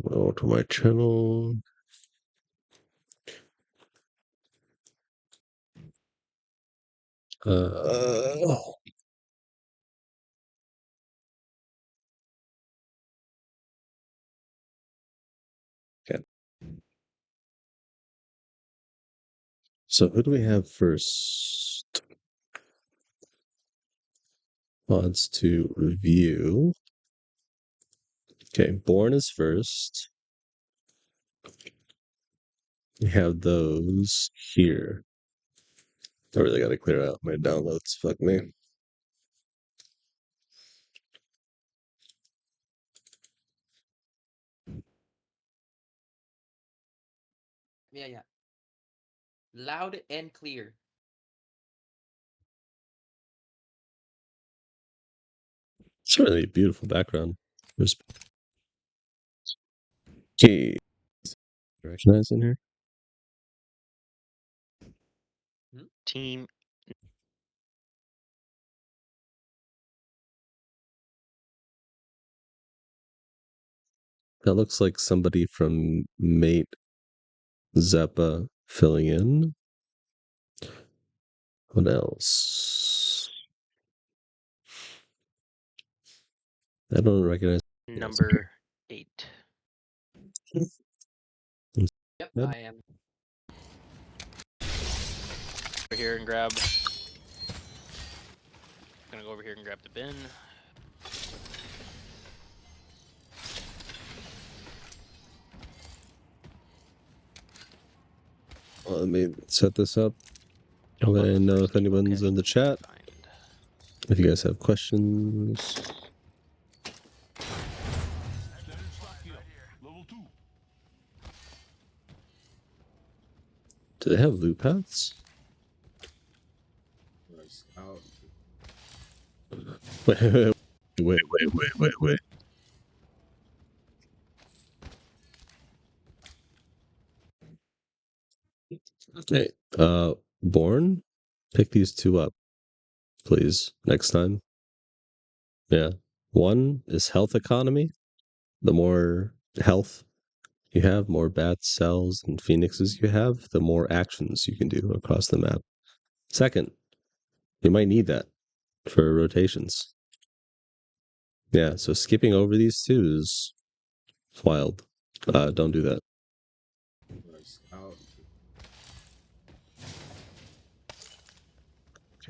Go to my channel. Uh, okay. So who do we have first? Wants to review. Okay, Born is first. We have those here. I really gotta clear out my downloads. Fuck me. Yeah. Loud and clear. It's a really beautiful background. There's okay. Recognize in here? Team. That looks like somebody from Mate Zeppa filling in. What else? I don't recognize. Number 8. Yep, Yep. I am. Over here and grab. Gonna go over here and grab the bin. Well, let me set this up. Let me know if anyone's in the chat. If you guys have questions. Do they have loot paths? Wait. Okay. Born, pick these two up, please, next time. Yeah. One is health economy. The more health you have, more bat cells and phoenixes you have, the more actions you can do across the map. Second, you might need that for rotations. Yeah, so skipping over these two is wild. Don't do that.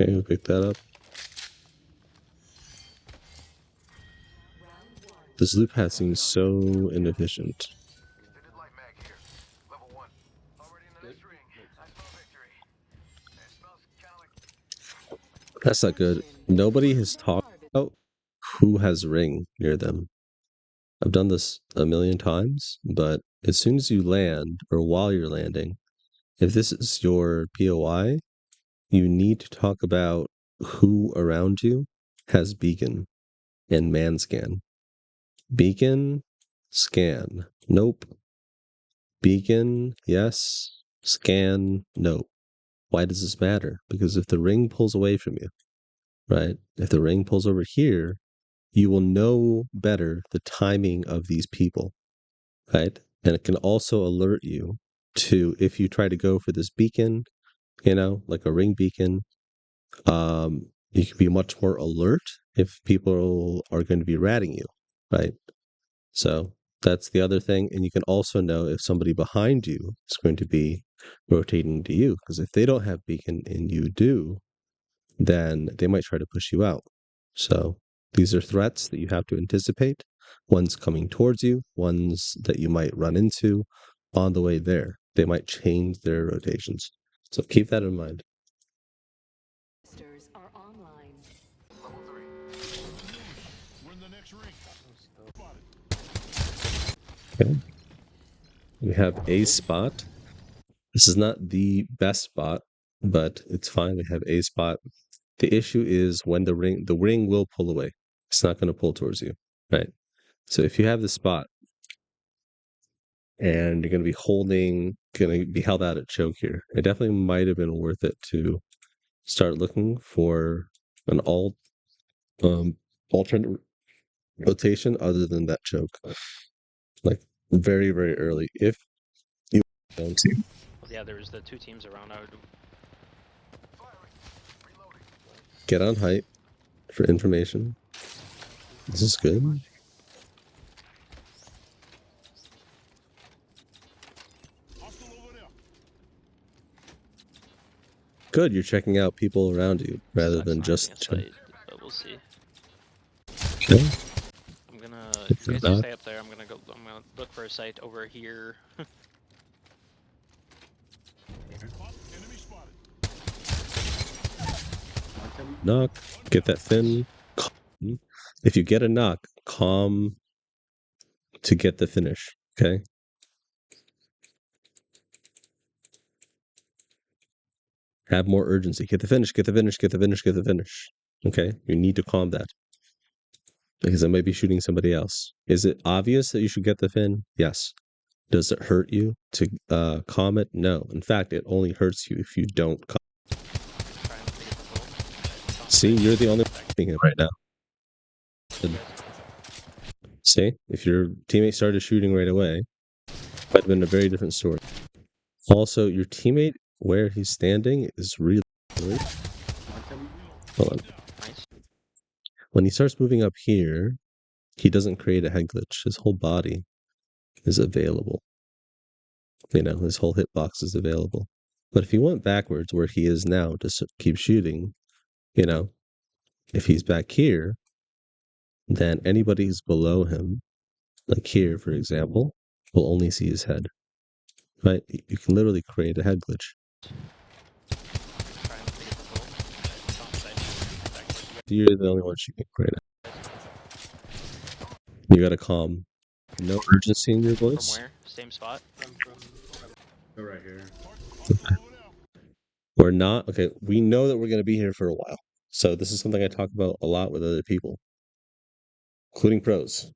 Okay, we'll pick that up. This loop path seems so inefficient. That's not good. Nobody has talked about who has ring near them. I've done this a million times, but as soon as you land or while you're landing, if this is your POI, you need to talk about who around you has beacon and man scan. Beacon, scan. Nope. Beacon, yes. Scan, no. Why does this matter? Because if the ring pulls away from you, right? If the ring pulls over here, you will know better the timing of these people, right? And it can also alert you to, if you try to go for this beacon, like a ring beacon, you can be much more alert if people are going to be ratting you, right? So that's the other thing. And you can also know if somebody behind you is going to be rotating to you, because if they don't have beacon and you do, then they might try to push you out. So these are threats that you have to anticipate. One's coming towards you, ones that you might run into on the way there. They might change their rotations. So keep that in mind. Are online. Okay. We have a spot. This is not the best spot, but it's fine. We have a spot. The issue is when the ring will pull away. It's not going to pull towards you, right? So if you have the spot and you're going to be held out at choke here, it definitely might have been worth it to start looking for an alternate rotation other than that choke. Like very, very early. If you don't see. Well, yeah, there's the 2 teams around. I would Get on height for information. This is good. Good, you're checking out people around you rather sucks than not just having a site, but we'll see. Okay. I'm gonna. If If you you're guys not- stay up there, I'm gonna look for a site over here. Knock. Get that thin. Calm. If you get a knock, calm to get the finish. Okay. Have more urgency. Get the finish. Get the finish. Get the finish. Get the finish. Okay. You need to calm that because I might be shooting somebody else. Is it obvious that you should get the fin? Yes. Does it hurt you to calm it? No. In fact, it only hurts you if you don't calm. See, you're the only one doing it right now. See, if your teammate started shooting right away, might have been a very different story. Also, your teammate, where he's standing, is really. Hold on. Nice. When he starts moving up here, he doesn't create a head glitch. His whole body is available. You know, his whole hitbox is available. But if he went backwards where he is now to keep shooting, you know, if he's back here, then anybody who's below him, like here, for example, will only see his head. Right? You can literally create a head glitch. You're the only one shooting right now. You gotta calm. No urgency in your voice. From where? Same spot? Go right here. Okay. We're not okay. We know that we're gonna be here for a while. So this is something I talk about a lot with other people, including pros.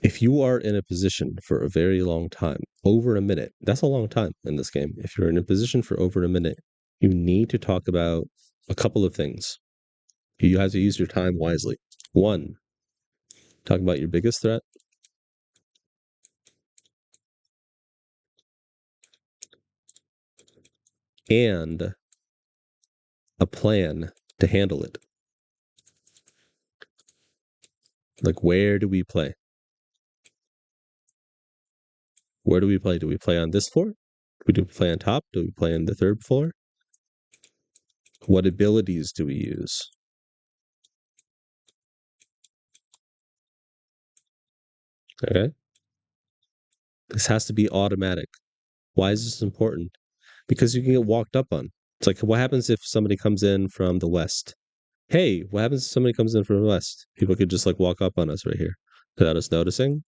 If you are in a position for a very long time, over a minute, that's a long time in this game. If you're in a position for over a minute, you need to talk about a couple of things. You have to use your time wisely. One, talk about your biggest threat. And a plan to handle it. Like, where do we play? Where do we play? Do we play on this floor? Do we play on top? Do we play on the third floor? What abilities do we use? Okay. This has to be automatic. Why is this important? Because you can get walked up on. It's like, what happens if somebody comes in from the west? Hey, what happens if somebody comes in from the west? People could just like walk up on us right here without us noticing.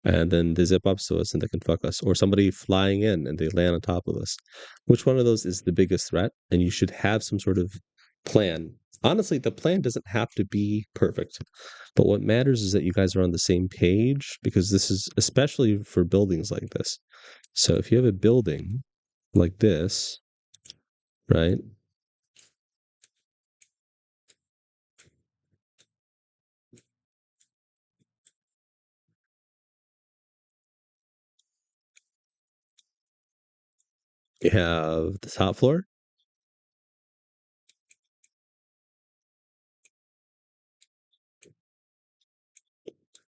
And then they zip up to us and they can fuck us. Or somebody flying in and they land on top of us. Which one of those is the biggest threat? And you should have some sort of plan. Honestly, the plan doesn't have to be perfect. But what matters is that you guys are on the same page, because this is especially for buildings like this. So if you have a building like this, right? You have the top floor,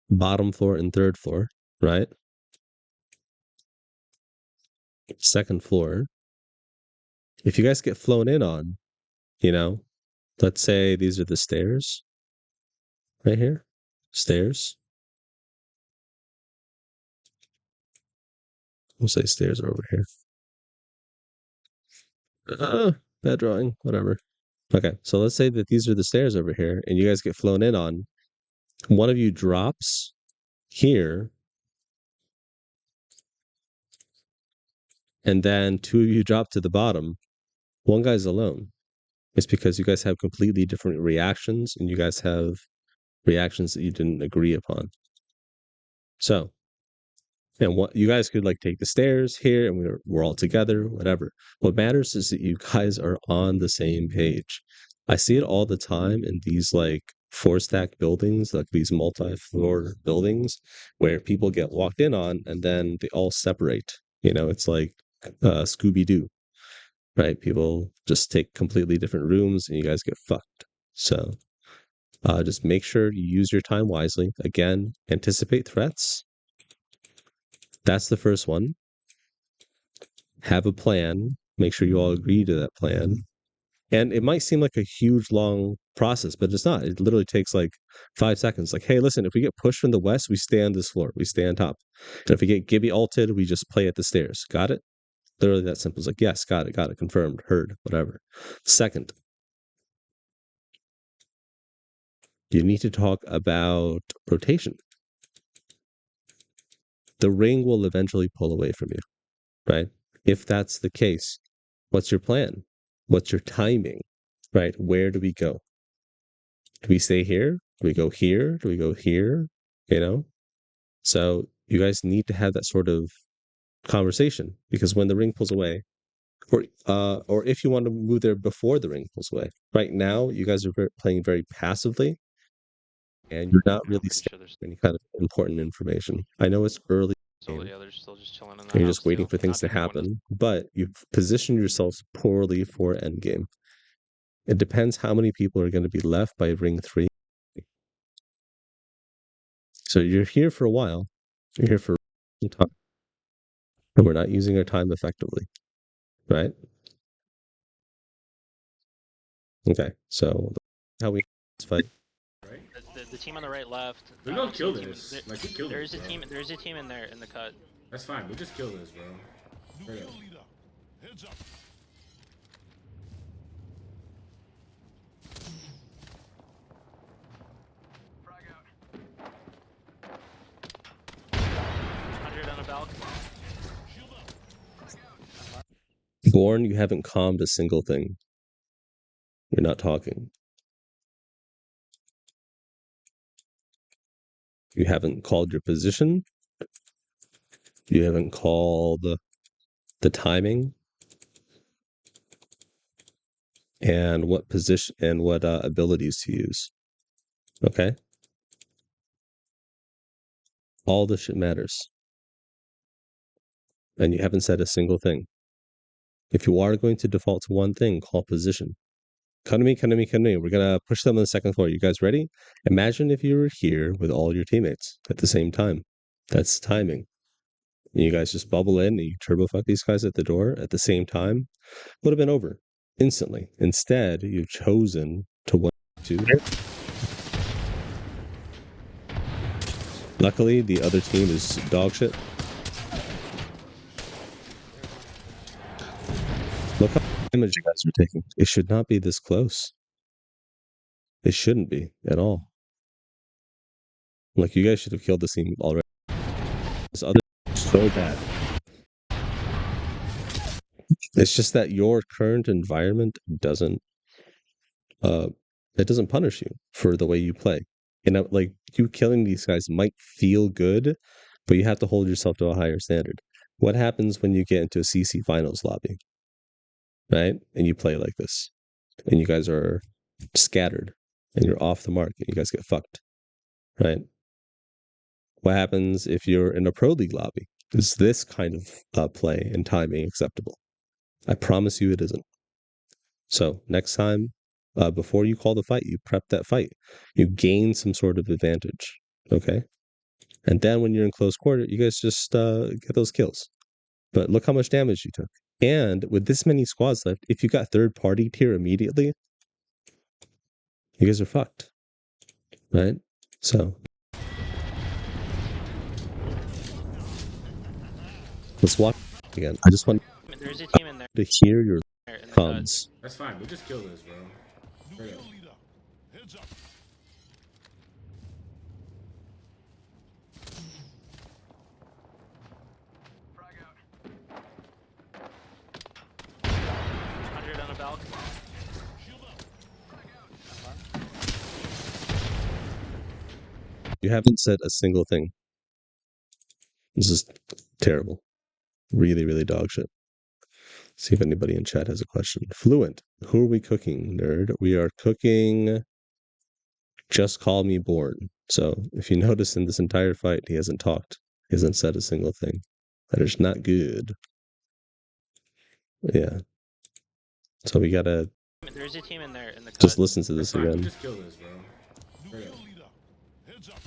bottom floor, and third floor, right? Second floor. If you guys get flown in on, you know, let's say these are the stairs right here. Stairs. We'll say stairs are over here. Bad drawing, whatever. Okay, so let's say that these are the stairs over here, and you guys get flown in on. One of you drops here, and then two of you drop to the bottom. One guy's alone. It's because you guys have completely different reactions, and you guys have reactions that you didn't agree upon. So, and what you guys could like take the stairs here, and we're all together, whatever. What matters is that you guys are on the same page. I see it all the time in these like 4-stack buildings, like these multi-floor buildings, where people get walked in on and then they all separate. You know, it's like Scooby-Doo, right? People just take completely different rooms and you guys get fucked. So just make sure you use your time wisely. Again, anticipate threats. That's the first one. Have a plan. Make sure you all agree to that plan. And it might seem like a huge, long process, but it's not. It literally takes like 5 seconds. Like, hey, listen, if we get pushed from the west, we stay on this floor. We stay on top. And if we get Gibby ulted, we just play at the stairs. Got it? Literally that simple. It's like, yes, got it, confirmed, heard, whatever. Second, you need to talk about rotation. The ring will eventually pull away from you, right? If that's the case, what's your plan? What's your timing, right? Where do we go? Do we stay here? Do we go here? Do we go here? You know? So you guys need to have that sort of conversation, because when the ring pulls away, or if you want to move there before the ring pulls away. Right now, you guys are playing very passively, and you're not really Pretty sure getting any kind of important information. I know it's early, still, yeah, they're still just chilling in that and you're house just waiting too. for things to Not people going happen, but you've positioned yourselves poorly for endgame. It depends how many people are going to be left by ring 3. So you're here for a while. You're here for a time. And we're not using our time effectively. Right? Okay. So how we fight. Right? The team on the right, left. We're I gonna don't see kill a team- this. there- Like, we kill There's this, a bro. team. There's a team in there in the cut. That's fine. We'll just kill this, bro. Straight up. Heads up. Frag out. 100 on a balcony. Shield up. Born, you haven't calmed a single thing. You're not talking. You haven't called your position. You haven't called the timing. And what position and what abilities to use. Okay? All this shit matters. And you haven't said a single thing. If you are going to default to one thing, call position. Come to me. We're gonna push them on the second floor. You guys ready? Imagine if you were here with all your teammates at the same time. That's timing. And you guys just bubble in and you turbo fuck these guys at the door at the same time. Would have been over instantly. Instead, you've chosen to wait to. Luckily, the other team is dog shit. Look how much damage you guys are taking. It should not be this close. It shouldn't be at all. Like, you guys should have killed this team already. This other is so bad. It's just that your current environment doesn't it doesn't punish you for the way you play. And like, you killing these guys might feel good, but you have to hold yourself to a higher standard. What happens when you get into a CC finals lobby, right? And you play like this, and you guys are scattered, and you're off the mark, and you guys get fucked, right? What happens if you're in a pro league lobby? Is this kind of play and timing acceptable? I promise you it isn't. So next time, before you call the fight, you prep that fight. You gain some sort of advantage, okay? And then when you're in close quarter, you guys just get those kills. But look how much damage you took. And with this many squads left, if you got third party tier immediately, you guys are fucked, right? So let's watch again. I just want There's a team in there to hear your in the cut. comms. That's fine. We'll just kill this, bro. New Straight up. kill leader. Heads up. Frag out. 100 on a balcony. Shield up. You haven't said a single thing. This is terrible. Really, really dog shit. See if anybody in chat has a question. Fluent. Who are we cooking, nerd? We are cooking just called me born. So if you notice in this entire fight, he hasn't talked. He hasn't said a single thing. That is not good. Yeah. So we gotta There's a team in there in the cut. just listen to this That's fine. again. We just kill this, bro. New Straight kill up. leader. Heads up.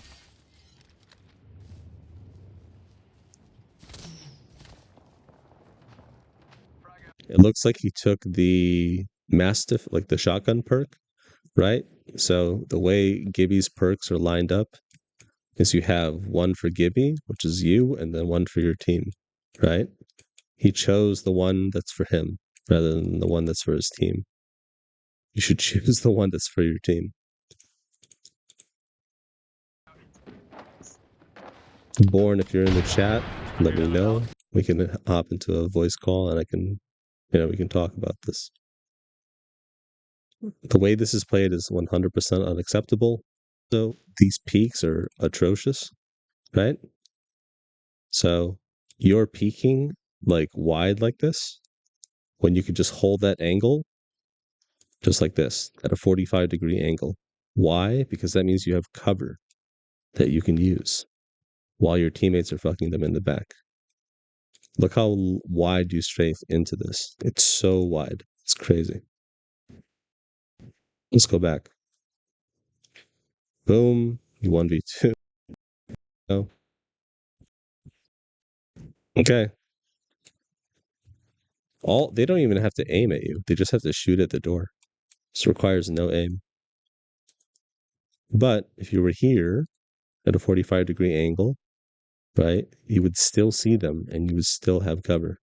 It looks like he took the Mastiff, like the shotgun perk, right? So the way Gibby's perks are lined up is you have one for Gibby, which is you, and then one for your team, right? He chose the one that's for him rather than the one that's for his team. You should choose the one that's for your team. Born, if you're in the chat, let me know. We can hop into a voice call and I can, we can talk about this. The way this is played is 100% unacceptable. So these peaks are atrocious, right? So you're peaking like wide like this when you could just hold that angle just like this at a 45-degree angle. Why? Because that means you have cover that you can use while your teammates are fucking them in the back. Look how wide you strafe into this. It's so wide. It's crazy. Let's go back. Boom. You 1v2. No. Okay. They don't even have to aim at you. They just have to shoot at the door. This requires no aim. But if you were here at a 45-degree angle, right, you would still see them and you would still have cover.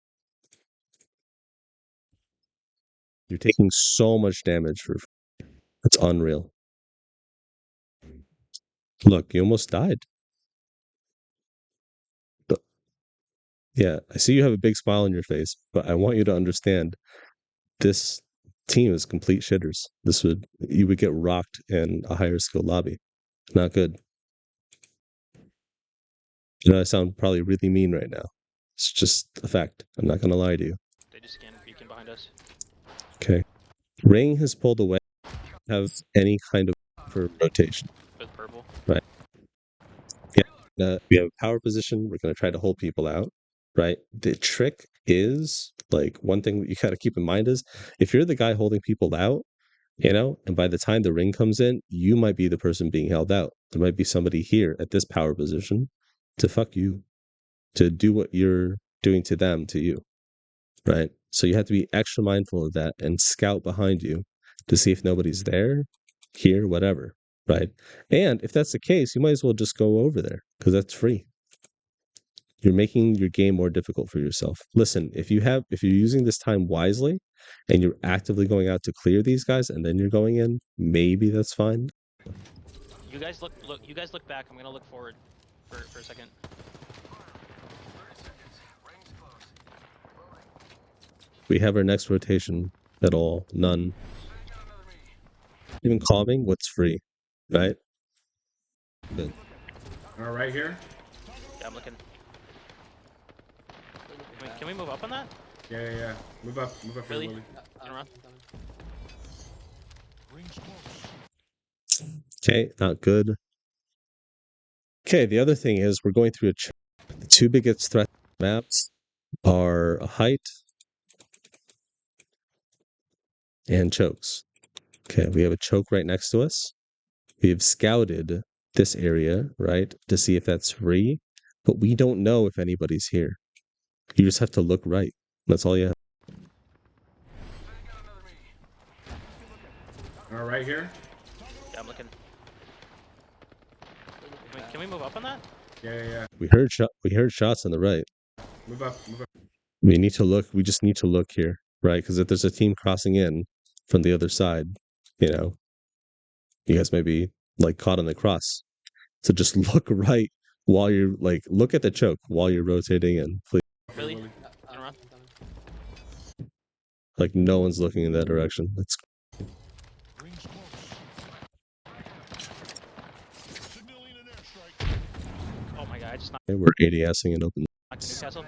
You're taking so much damage for it's unreal. Look, you almost died. Yeah, I see you have a big smile on your face, but I want you to understand this team is complete shitters. You would get rocked in a higher skill lobby. Not good. I sound probably really mean right now. It's just a fact. I'm not gonna lie to you. They just scanned beacon behind us. Okay. Ring has pulled away. Have any kind of for rotation. With purple. Right. Yeah. We have a power position. We're gonna try to hold people out. Right. The trick is like one thing that you gotta keep in mind is if you're the guy holding people out, and by the time the ring comes in, you might be the person being held out. There might be somebody here at this power position to fuck you, to do what you're doing to them, to you, right? So you have to be extra mindful of that and scout behind you to see if nobody's there, here, whatever, right? And if that's the case, you might as well just go over there because that's free. You're making your game more difficult for yourself. Listen, if you're using this time wisely and you're actively going out to clear these guys and then you're going in, maybe that's fine. You guys look you guys look back. I'm gonna look forward for a second. 30 seconds. Rings close. Rolling. We have our next rotation at all. None. Got another me. Even calming, what's free, right? Good. All right, here. Yeah, I'm looking. Can we move up on that? Yeah. Move up Really? here, Willie. Gonna run. Rings close. Okay, not good. Okay, the other thing is we're going through the two biggest threat maps are height and chokes. Okay, we have a choke right next to us. We have scouted this area, right, to see if that's free, but we don't know if anybody's here. You just have to look right. That's all you have. Got another me. All right, here. Yeah, I'm looking. Can we move up on that? Yeah. We heard shots on the right. Move up. We need to look. We just need to look here, right? Because if there's a team crossing in from the other side, you guys may be like caught on the cross. So just look right while you're look at the choke while you're rotating in, please. Really? Willie. Gonna run. Like no one's looking in that direction. That's Rings close. Signaling an airstrike. Oh my god, I just knocked okay. We're ADSing and open. Newcastle.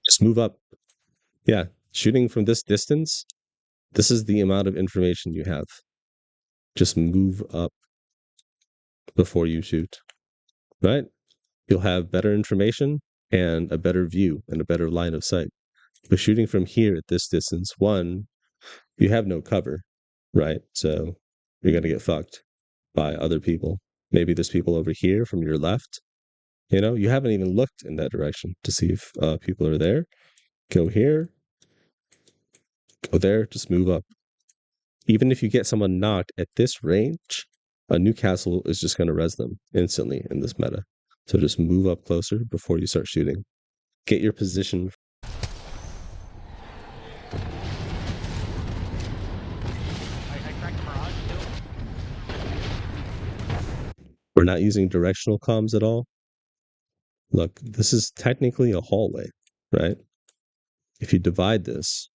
Just move up. Yeah, shooting from this distance. This is the amount of information you have. Just move up. before you shoot, right? You'll have better information and a better view and a better line of sight. But shooting from here at this distance, one, you have no cover, right? So you're going to get fucked by other people. Maybe there's people over here from your left. You know, you haven't even looked in that direction to see if people are there. Go here, go there, just move up. Even if you get someone knocked at this range, a Newcastle is just going to res them instantly in this meta. So just move up closer before you start shooting. Get your position. I cracked the Mirage too. We're not using directional comms at all. Look, this is technically a hallway, right? If you divide this,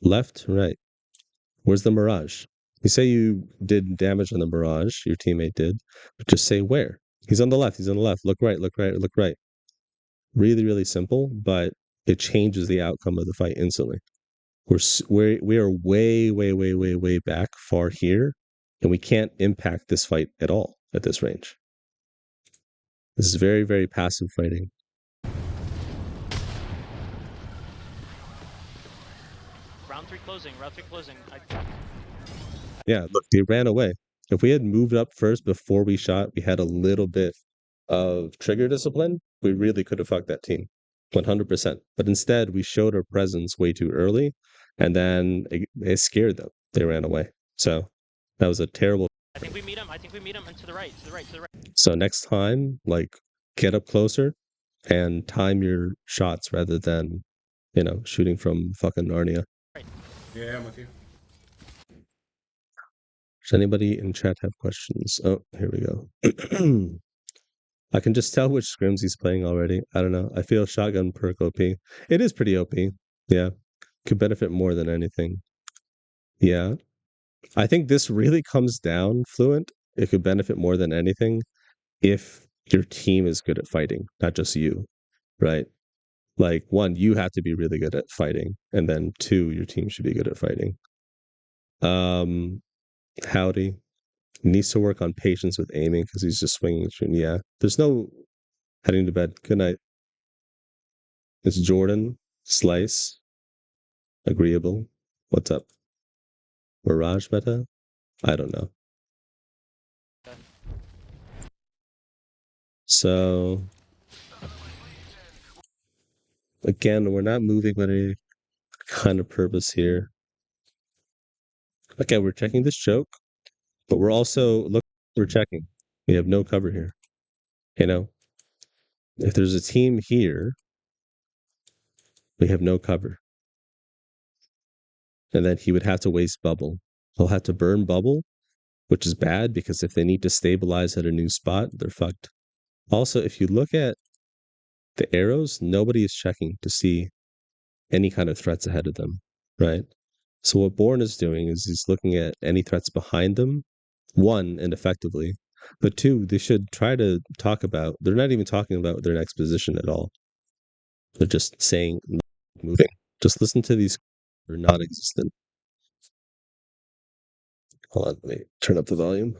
left, right, where's the Mirage? You say you did damage on the Mirage, your teammate did, but just say where. He's on the left, he's on the left. Look right, look right, look right. Really, really simple, but it changes the outcome of the fight instantly. We are way back far here, and we can't impact this fight at all at this range. This is very, very passive fighting. Round 3 closing. Round 3 closing. Yeah, look, they ran away. If we had moved up first before we shot, we had a little bit of trigger discipline, we really could have fucked that team 100%. But instead, we showed our presence way too early, and then it scared them. They ran away. So that was a terrible. I think we meet him. I think we meet him. And to the right. To the right. To the right. So next time, like, get up closer and time your shots rather than, you know, shooting from fucking Narnia. Yeah, I'm with you. Does anybody in chat have questions? Oh, here we go. I can just tell which scrims he's playing already. I don't know. I feel shotgun perk OP. It is pretty OP. Yeah. Could benefit more than anything. Yeah. I think this really comes down, Fluent. It could benefit more than anything if your team is good at fighting, not just you, right? Like, one, you have to be really good at fighting, and then two, your team should be good at fighting. Howdy. Needs to work on patience with aiming because he's just swinging and shooting. Yeah. There's no heading to bed. Good night. It's Jordan. Slice. Agreeable. What's up? Mirage meta? I don't know. So, again, we're not moving with any kind of purpose here. Okay, we're checking this choke, but we're also, look, we're checking. We have no cover here. You know, if there's a team here, we have no cover. And then he would have to waste bubble. He'll have to burn bubble, which is bad because if they need to stabilize at a new spot, they're fucked. Also, if you look at the arrows, nobody is checking to see any kind of threats ahead of them, right? So what Born is doing is he's looking at any threats behind them, one, and effectively, but two, they should try to talk about, they're not even talking about their next position at all. They're just saying, moving. Just listen to these, they're non-existent. Hold on, let me turn up the volume.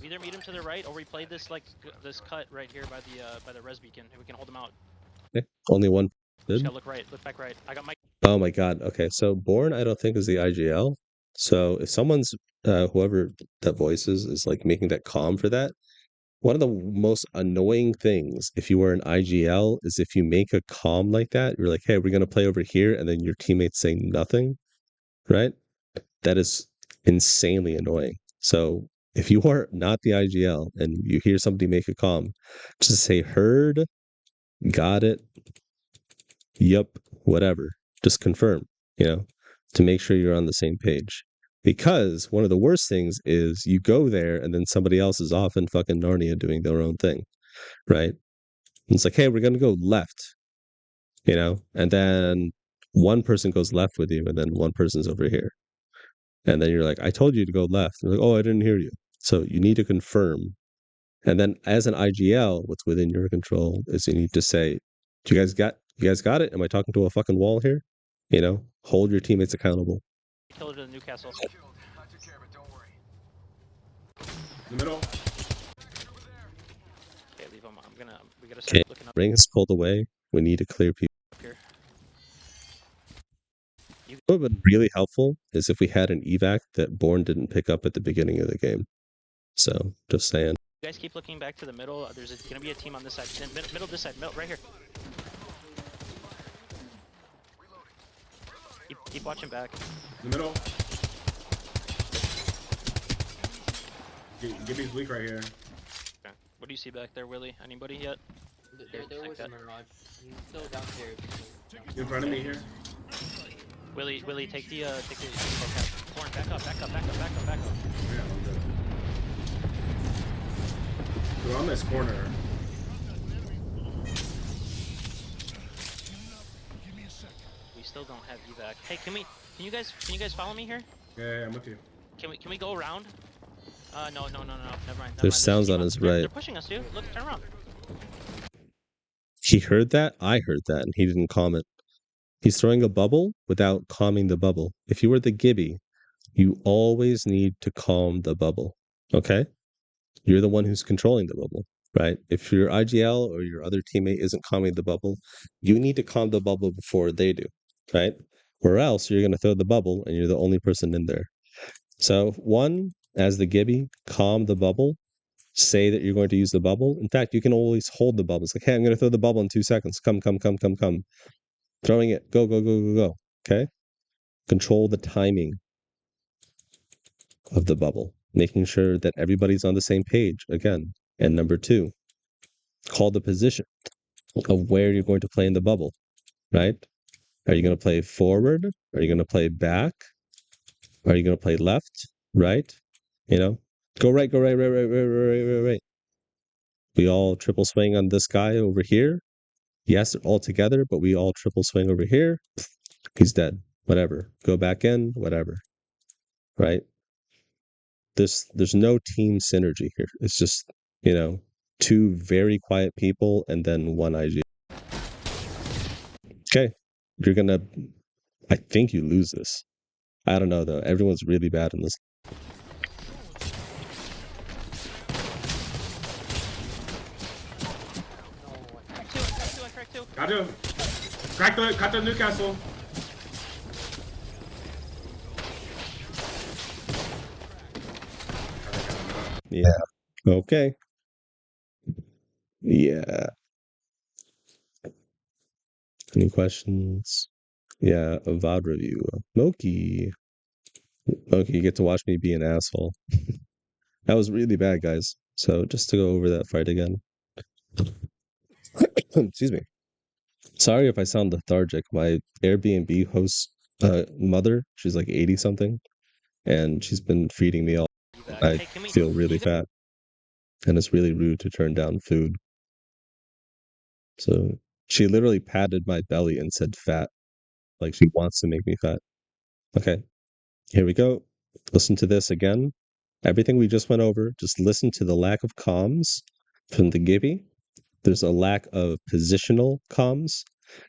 We either meet him to the right, or we play this like this cut right here by the res beacon, and we can hold him out. Okay. Only one. Just Good. gotta look right, look back right. I got my. Oh my god. Okay, so Born I don't think is the IGL. So if someone's whoever that voice is like making that comm for that, one of the most annoying things if you were an IGL is if you make a comm like that, you're like, hey, we're gonna play over here, and then your teammates say nothing, right? That is insanely annoying. So if you are not the IGL and you hear somebody make a comm, just say heard, got it, yep, whatever. Just confirm, you know, to make sure you're on the same page. Because one of the worst things is you go there and then somebody else is off in fucking Narnia doing their own thing, right? And it's like, hey, we're going to go left, you know, and then one person goes left with you and then one person's over here. And then you're like, I told you to go left. They're like, oh, I didn't hear you. So you need to confirm. And then as an IGL, what's within your control is you need to say, you guys got it? Am I talking to a fucking wall here? You know, hold your teammates accountable. Killer to the Newcastle. Killed. I took care of it. Don't worry. In the middle. Okay, leave him. We gotta Okay. start looking up Ring is pulled away. We need to clear people. here. What would have been really helpful is if we had an evac that Bourne didn't pick up at the beginning of the game. So, just saying. You guys keep looking back to the middle. There's gonna be a team on this side. Middle this side. Middle, right here. Keep watching back. In the middle. Gibby's weak right here. Okay. What do you see back there, Willie? Anybody yet? There Like was a that. Mirage. He's still downstairs. In front of me here. Willie, take the cap. Lauren, back up. Yeah, I'm good. We're on this corner. Give me a second. We still don't have evac. Hey, can you guys follow me here? Yeah, I'm with you. Can we go around? No. Never mind. There's sounds on his right. They're pushing us, dude. Look, turn around. He heard that. I heard that, and he didn't comment. He's throwing a bubble without calming the bubble. If you were the Gibby, you always need to calm the bubble. Okay? You're the one who's controlling the bubble, right? If your IGL or your other teammate isn't calming the bubble, you need to calm the bubble before they do, right? Or else you're going to throw the bubble and you're the only person in there. So, one, as the Gibby, calm the bubble. Say that you're going to use the bubble. In fact, you can always hold the bubble. It's like, hey, I'm going to throw the bubble in 2 seconds. Come. Throwing it. Go. Okay? Control the timing of the bubble, making sure that everybody's on the same page again. And number 2, call the position of where you're going to play in the bubble, right? Are you going to play forward? Are you going to play back? Are you going to play left, right? You know, go right. We all triple swing on this guy over here. Yes, they're all together, but we all triple swing over here. He's dead. Whatever. Go back in. Whatever. Right? There's no team synergy here. It's just, 2 very quiet people and then 1 IG. Okay. I think you lose this. I don't know though. Everyone's really bad in this. Crack two. Got him. Cut the Newcastle. Yeah. Okay. Yeah. Any questions? Yeah, a VOD review. Moki. Moki, you get to watch me be an asshole. That was really bad, guys. So just to go over that fight again. Excuse me. Sorry if I sound lethargic. My Airbnb host mother, she's like 80 something, and she's been feeding me all. I feel really fat, and it's really rude to turn down food. So she literally patted my belly and said fat, like she wants to make me fat. Okay, here we go. Listen to this again. Everything we just went over, just listen to the lack of comms from the Gibby. There's a lack of positional comms.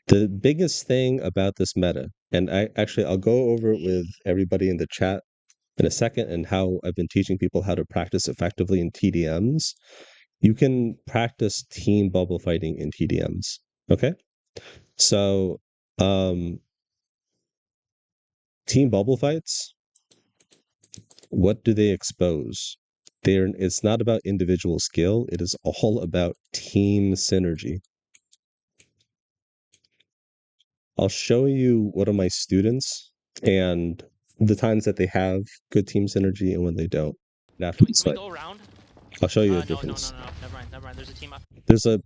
The biggest thing about this meta, and I'll go over it with everybody in the chat in a second, and how I've been teaching people how to practice effectively in TDMs. You can practice team bubble fighting in TDMs. Okay? So, team bubble fights, what do they expose? It's not about individual skill, it is all about team synergy. I'll show you one of my students and the times that they have good team synergy and when they don't. After Can this we fight, go around? I'll show you the No. difference. Never mind. There's a team up. There's a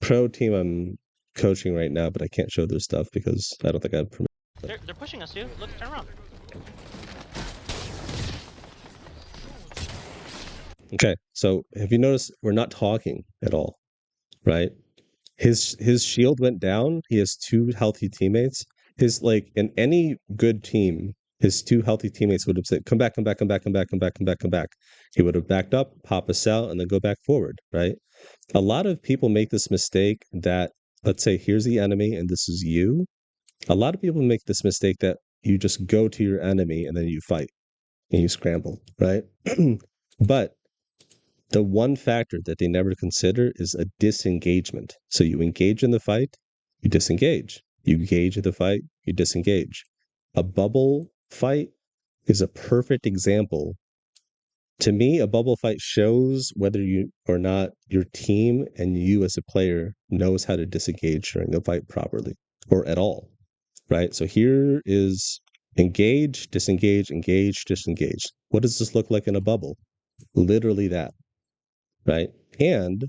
pro team I'm coaching right now, but I can't show their stuff because I don't think I have permission. They're pushing us, dude. Look, turn around. Okay, so have you noticed we're not talking at all, right? His shield went down. He has 2 healthy teammates. In any good team, his 2 healthy teammates would have said, come back. He would have backed up, pop a cell, and then go back forward, right? A lot of people make this mistake that, let's say, here's the enemy and this is you. A lot of people make this mistake that you just go to your enemy and then you fight and you scramble, right? But the one factor that they never consider is a disengagement. So you engage in the fight, you disengage. You engage in the fight, you disengage. A bubble fight is a perfect example. To me, a bubble fight shows whether you or not your team and you as a player knows how to disengage during a fight properly or at all, right? So here is engage, disengage, engage, disengage. What does this look like in a bubble? Literally that, right? And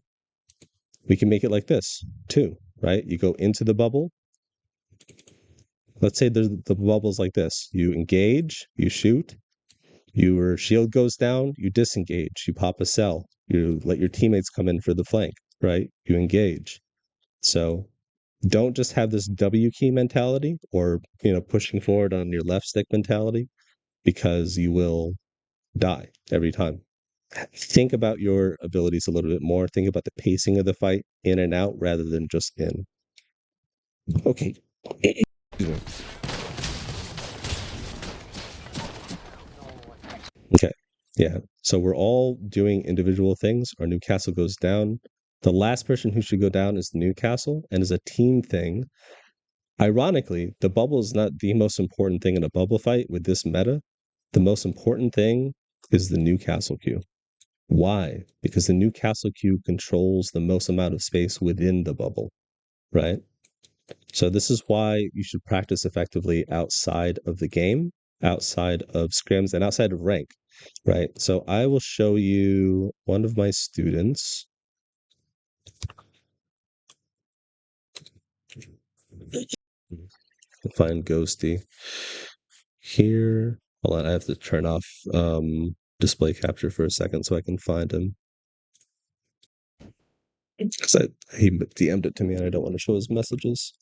we can make it like this too, right? You go into the bubble. Let's say the bubble's like this. You engage, you shoot, your shield goes down, you disengage, you pop a cell, you let your teammates come in for the flank, right? You engage. So don't just have this W key mentality or, pushing forward on your left stick mentality, because you will die every time. Think about your abilities a little bit more. Think about the pacing of the fight in and out rather than just in. Okay. Okay. Yeah. So we're all doing individual things. Our Newcastle goes down. The last person who should go down is the Newcastle, and as a team thing, ironically, the bubble is not the most important thing in a bubble fight with this meta. The most important thing is the Newcastle queue. Why? Because the Newcastle queue controls the most amount of space within the bubble, right? So this is why you should practice effectively outside of the game, outside of scrims, and outside of rank, right? So I will show you one of my students. Find Ghosty here. Hold on, I have to turn off display capture for a second so I can find him. Because he DM'd it to me and I don't want to show his messages.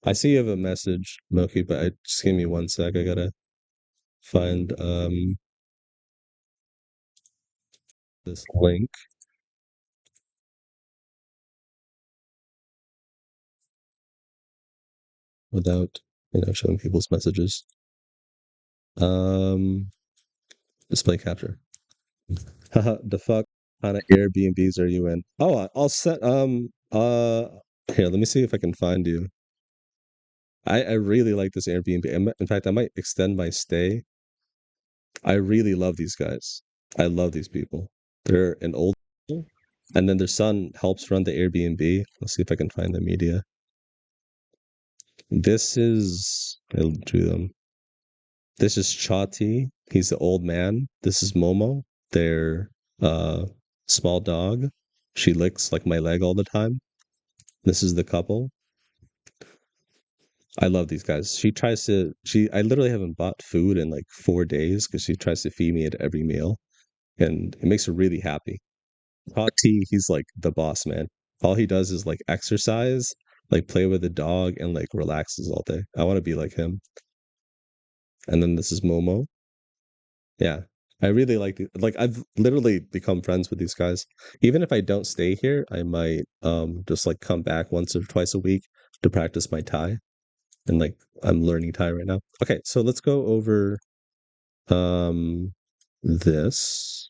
I see you have a message, Moki, but just give me 1 sec. I gotta find this link. Without, showing people's messages. Display capture. Haha, the fuck kind of Airbnbs are you in? Oh, I'll set here, let me see if I can find you. I really like this Airbnb. In fact, I might extend my stay. I really love these guys. I love these people. They're an old couple, and then their son helps run the Airbnb. Let's see if I can find the media. This is I drew them. This is Chati. He's the old man. This is Momo, their small dog. She licks like my leg all the time. This is the couple. I love these guys. I literally haven't bought food in like 4 days because she tries to feed me at every meal, and it makes her really happy. Chati, he's like the boss man. All he does is like exercise, like play with the dog, and like relaxes all day. I want to be like him. And then this is Momo. Yeah, I really like I've literally become friends with these guys. Even if I don't stay here, I might just like come back once or twice a week to practice my Thai. And like I'm learning Thai right now. Okay, so let's go over this.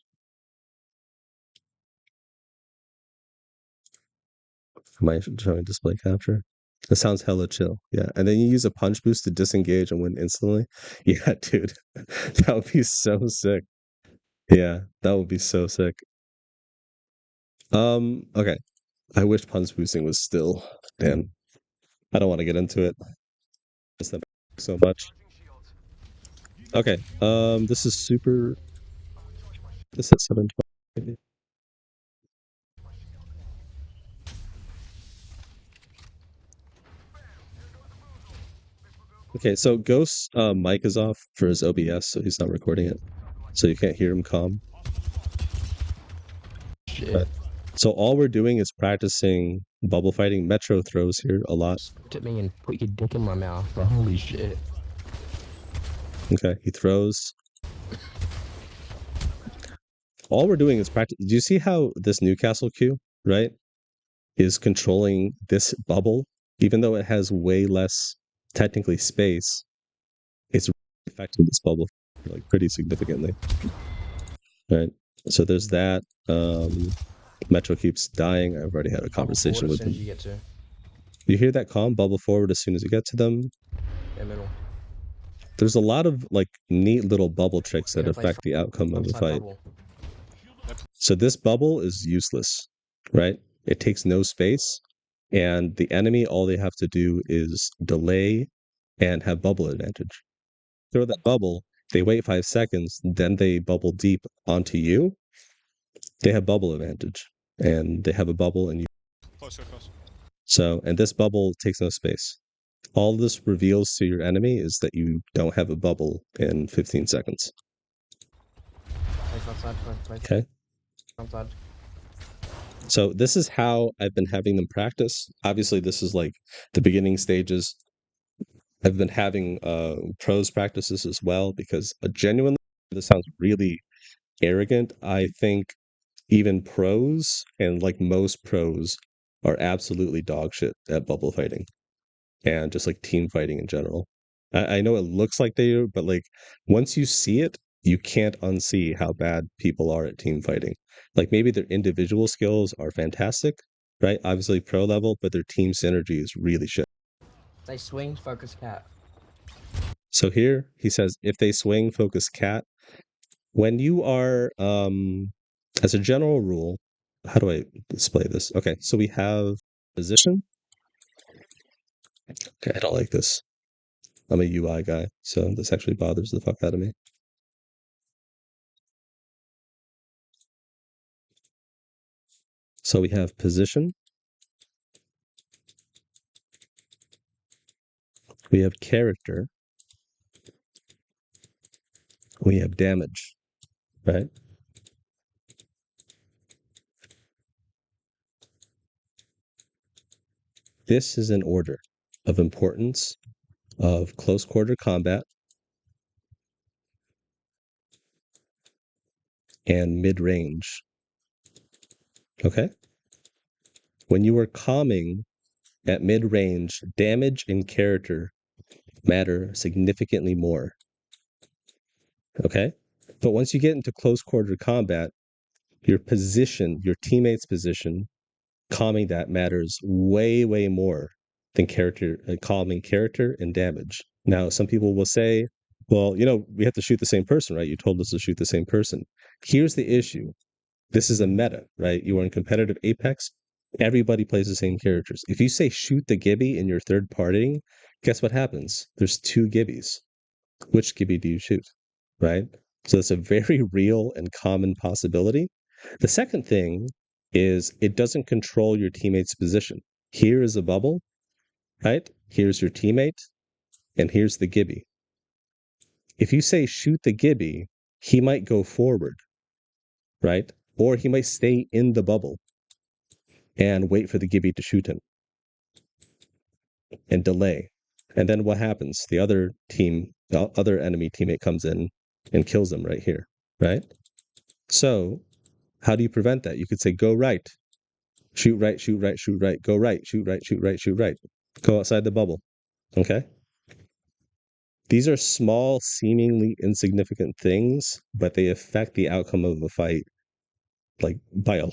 Am I showing display capture? It sounds hella chill. Yeah. And then you use a punch boost to disengage and win instantly. Yeah, dude. That would be so sick. Yeah, that would be so sick. Okay. I wish punch boosting was still. Damn. I don't want to get into it. Miss them so much. Okay. This is super. This is 720. Okay, so Ghost's mic is off for his OBS, so he's not recording it. So you can't hear him calm. Shit. So all we're doing is practicing bubble fighting. Metro throws here a lot. Took me and put your dick in my mouth. But holy shit. Okay, he throws. All we're doing is practice. Do you see how this Newcastle queue, right, is controlling this bubble? Even though it has way less technically space, it's affecting this bubble like pretty significantly. right? So there's that. Metro keeps dying. I've already had a Bubble conversation forward with as soon as them. you get to You hear that calm? Bubble forward as soon as you get to them. the middle. There's a lot of like neat little bubble tricks We're that gonna play affect the outcome of the frontside fight. bubble. So this bubble is useless, right? It takes no space, and the enemy, all they have to do is delay and have bubble advantage. Throw that bubble, they wait 5 seconds, then they bubble deep onto you. They have bubble advantage, and they have a bubble, and you. Closer, closer. So, and this bubble takes no space. All this reveals to your enemy is that you don't have a bubble in 15 seconds. Play frontside. Play Okay. frontside. So this is how I've been having them practice. Obviously, this is like the beginning stages. I've been having pros practices as well because genuinely, this sounds really arrogant. I think even pros and like most pros are absolutely dog shit at bubble fighting and just like team fighting in general. I know it looks like they are, but like once you see it, you can't unsee how bad people are at team fighting. Like maybe their individual skills are fantastic, right? Obviously pro level, but their team synergy is really shit. They swing, focus cat. So here he says if they swing, focus cat. When you are as a general rule, how do I display this? Okay, so we have position. Okay, I don't like this. I'm a UI guy, so this actually bothers the fuck out of me. So we have position. We have character. We have damage, right? This is an order of importance of close quarter combat and mid-range. Okay? When you are calming at mid-range, damage and character matter significantly more. Okay? But once you get into close quarter combat, your position, your teammate's position, calming that matters way, way more than calming character and damage. Now, some people will say, well, you know, we have to shoot the same person, right? You told us to shoot the same person. Here's the issue. This is a meta, right? You are in competitive Apex. Everybody plays the same characters. If you say shoot the Gibby in your third partying, guess what happens? There's 2 Gibbies. Which Gibby do you shoot, right? So it's a very real and common possibility. The second thing is it doesn't control your teammate's position. Here is a bubble, right? Here's your teammate, and here's the Gibby. If you say shoot the Gibby, he might go forward, right? Or he might stay in the bubble and wait for the Gibby to shoot him and delay. And then what happens? The other enemy teammate comes in and kills him right here, right? So how do you prevent that? You could say go right, shoot right, shoot right, shoot right, go right, shoot right, shoot right, shoot right. Go outside the bubble. Okay? These are small, seemingly insignificant things, but they affect the outcome of the fight like by a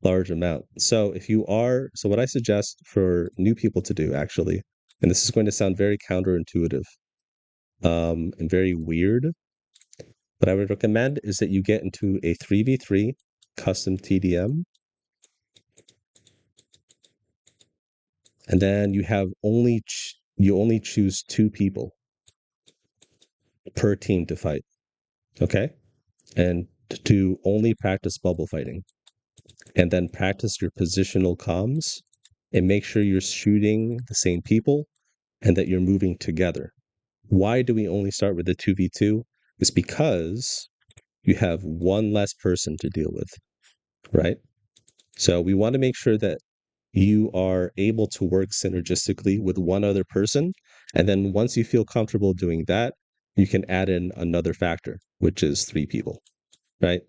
large amount. So what I suggest for new people to do actually, and this is going to sound very counterintuitive and very weird, but I would recommend is that you get into a 3v3 custom TDM. And then you have only choose 2 people per team to fight. Okay? And to only practice bubble fighting. And then practice your positional comms and make sure you're shooting the same people and that you're moving together. Why do we only start with the 2v2? It's because you have one less person to deal with, right? So we want to make sure that you are able to work synergistically with one other person. And then once you feel comfortable doing that, you can add in another factor, which is 3 people, right?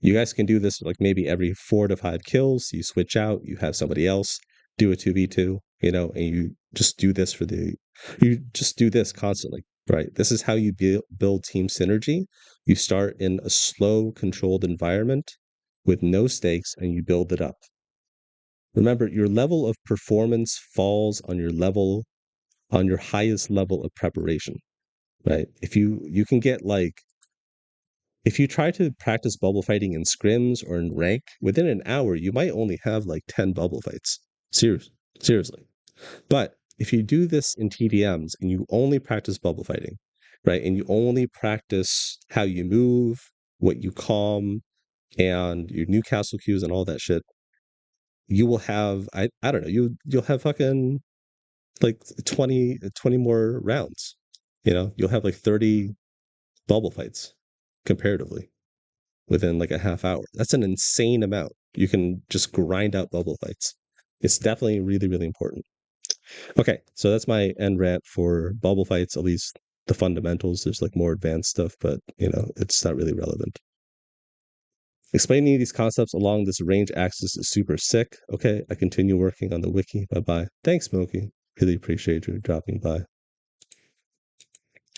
You guys can do this like maybe every 4 to 5 kills. You switch out, you have somebody else do a 2v2, you know, and you just do this constantly. right? This is how you build team synergy. You start in a slow, controlled environment with no stakes, and you build it up. Remember, your level of performance falls on your highest level of preparation, right? If you can get like, if you try to practice bubble fighting in scrims or in rank, within an hour, you might only have like 10 bubble fights. Seriously. But if you do this in TDMs and you only practice bubble fighting, right, and you only practice how you move, what you calm, and your Newcastle cues and all that shit, you will have, I don't know, you'll have fucking like 20 more rounds. You know, you'll have like 30 bubble fights comparatively within like a half hour. That's an insane amount. You can just grind out bubble fights. It's definitely really, really important. Okay, so that's my end rant for bubble fights, at least the fundamentals. There's like more advanced stuff, but you know, it's not really relevant. Explaining these concepts along this range axis is super sick. Okay, I continue working on the wiki. Bye-bye. Thanks, Smokey. Really appreciate you dropping by.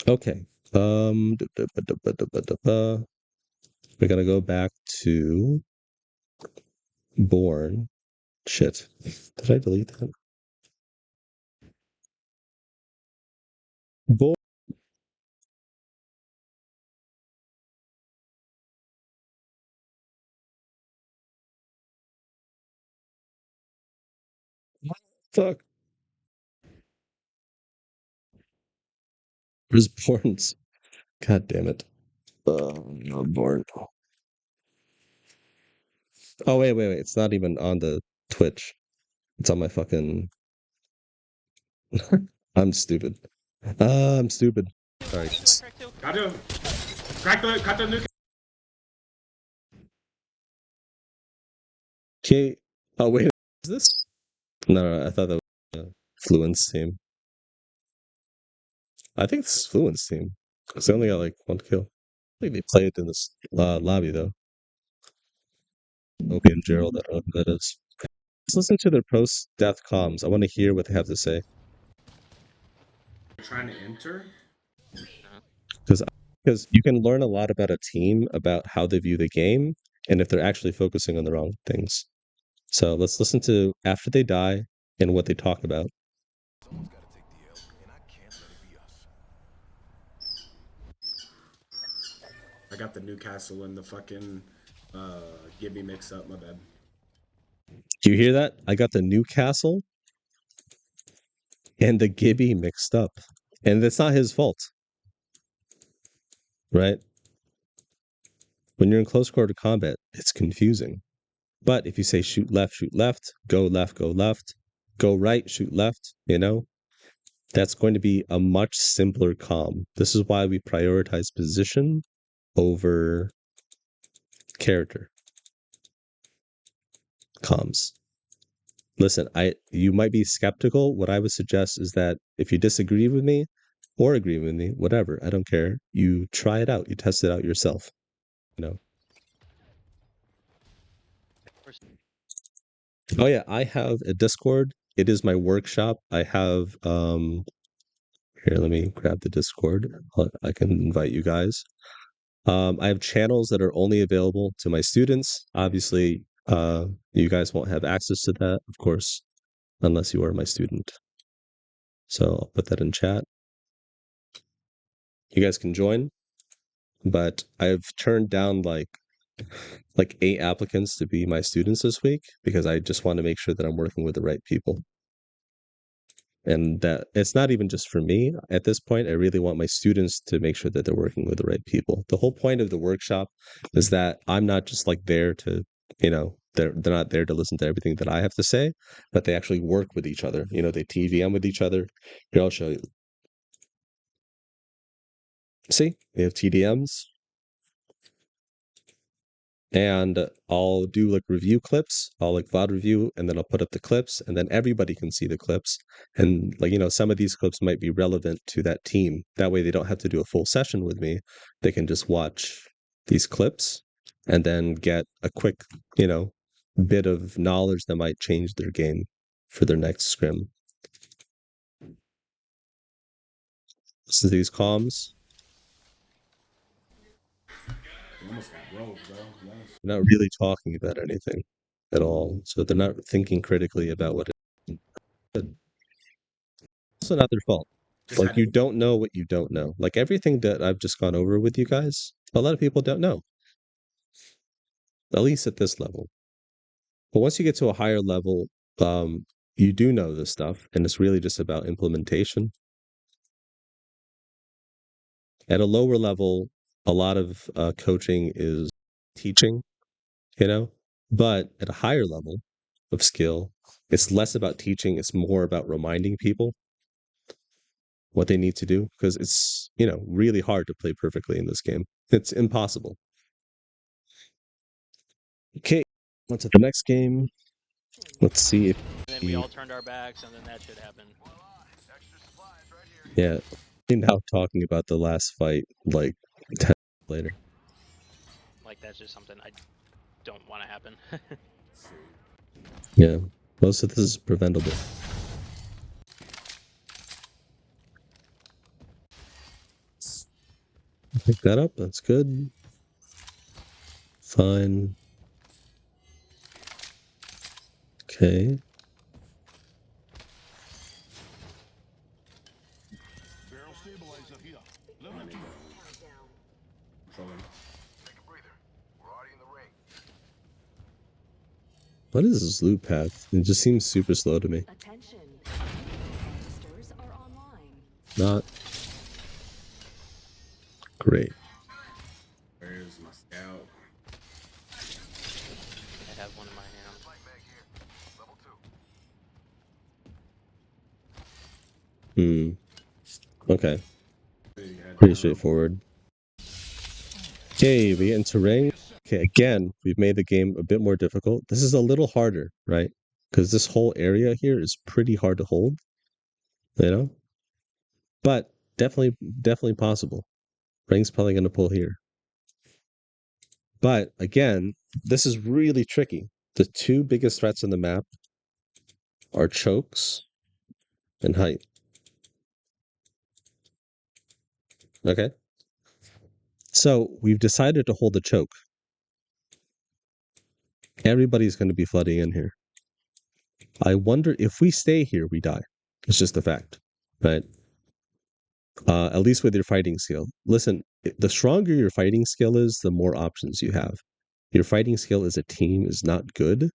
Okay. We're gonna go back to Born. Shit. Did I delete that? Born. Fuck. Where's Born's? God damn it. Born. Oh, wait. It's not even on the Twitch. It's on my fucking... I'm stupid. I'm stupid. Sorry, guys. Got him. Cut the Newcastle. Okay. Oh, wait. Is this? No, I thought that was Fluent's team. I think this is Fluent's team. Because they only got like 1 kill. I think they played in this lobby, though. Opie and Gerald, I don't know who that is. Let's listen to their post-death comms. I want to hear what they have to say. Trying to enter? Because you can learn a lot about a team, about how they view the game, and if they're actually focusing on the wrong things. So let's listen to after they die and what they talk about. Someone's gotta take the L, and I can't let it be us. I got the Newcastle and the fucking Gibby mix up, my bad. Do you hear that? I got the Newcastle and the Gibby mixed up. And that's not his fault. Right? When you're in close quarter combat, it's confusing. But if you say shoot left, go left, go right, shoot left, you know, that's going to be a much simpler comm. This is why we prioritize position over character comms. Listen, you might be skeptical. What I would suggest is that if you disagree with me or agree with me, whatever, I don't care. You try it out. You test it out yourself. You know. Oh yeah, I have a Discord. It is my workshop. I have here, let me grab the Discord. I can invite you guys. I have channels that are only available to my students. Obviously, you guys won't have access to that, of course, unless you are my student. So I'll put that in chat. You guys can join, but I've turned down like 8 applicants to be my students this week because I just want to make sure that I'm working with the right people. And that it's not even just for me at this point. I really want my students to make sure that they're working with the right people. The whole point of the workshop is that I'm not just like there to, you know, they're not there to listen to everything that I have to say, but they actually work with each other. You know, they TVM with each other. Here, I'll show you. See, we have TDMs. And I'll do like review clips. I'll like VOD review, and then I'll put up the clips, and then everybody can see the clips. And like, you know, some of these clips might be relevant to that team. That way they don't have to do a full session with me. They can just watch these clips and then get a quick, you know, bit of knowledge that might change their game for their next scrim. Listen to these comms. They almost got rolled, bro. Yes. They're not really talking about anything at all. So they're not thinking critically about what it is. It's also not their fault. Just Like, had you don't know what you don't know. Like, everything that I've just gone over with you guys, a lot of people don't know. At least at this level. But once you get to a higher level, you do know this stuff, and it's really just about implementation. At a lower level, a lot of coaching is teaching, you know? But at a higher level of skill, it's less about teaching, it's more about reminding people what they need to do, because it's, you know, really hard to play perfectly in this game. It's impossible. Okay, on to the next game. Let's see if And then we all turned our backs, and then that shit happened. yeah. We're now talking about the last fight like 10 later. Like, that's just something I don't want to happen. Yeah. Most of this is preventable. Pick that up, that's good. Fine. Okay. Barrel stabilizer here. Level 2. Trolling. What is this loot path? It just seems super slow to me. Attention. Harvesters are online. Not great. Where's my scout? I have one in my hand. Okay. Big head Pretty down. straightforward. Okay, we get into ring. Okay, again, we've made the game a bit more difficult. This is a little harder, right? Because this whole area here is pretty hard to hold, you know? But definitely possible. Ring's probably going to pull here. But again, this is really tricky. The two biggest threats on the map are chokes and height. Okay? So we've decided to hold the choke. Everybody's going to be flooding in here. I wonder if we stay here, we die. It's just a fact, right? At least with your fighting skill. Listen, the stronger your fighting skill is, the more options you have. Your fighting skill as a team is not good.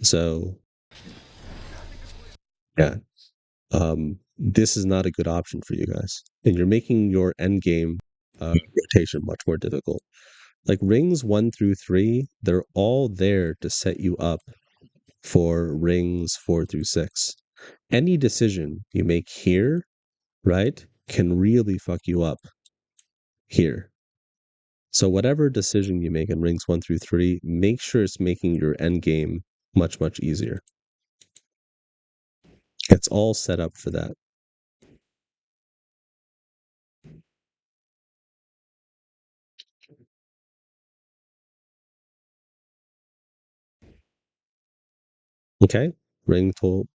So, yeah. This is not a good option for you guys. And you're making your end game rotation much more difficult. Like rings 1 through 3, they're all there to set you up for rings 4 through 6. Any decision you make here, right, can really fuck you up here. So whatever decision you make in rings 1 through 3, make sure it's making your end game much, much easier. It's all set up for that. Okay, ring pull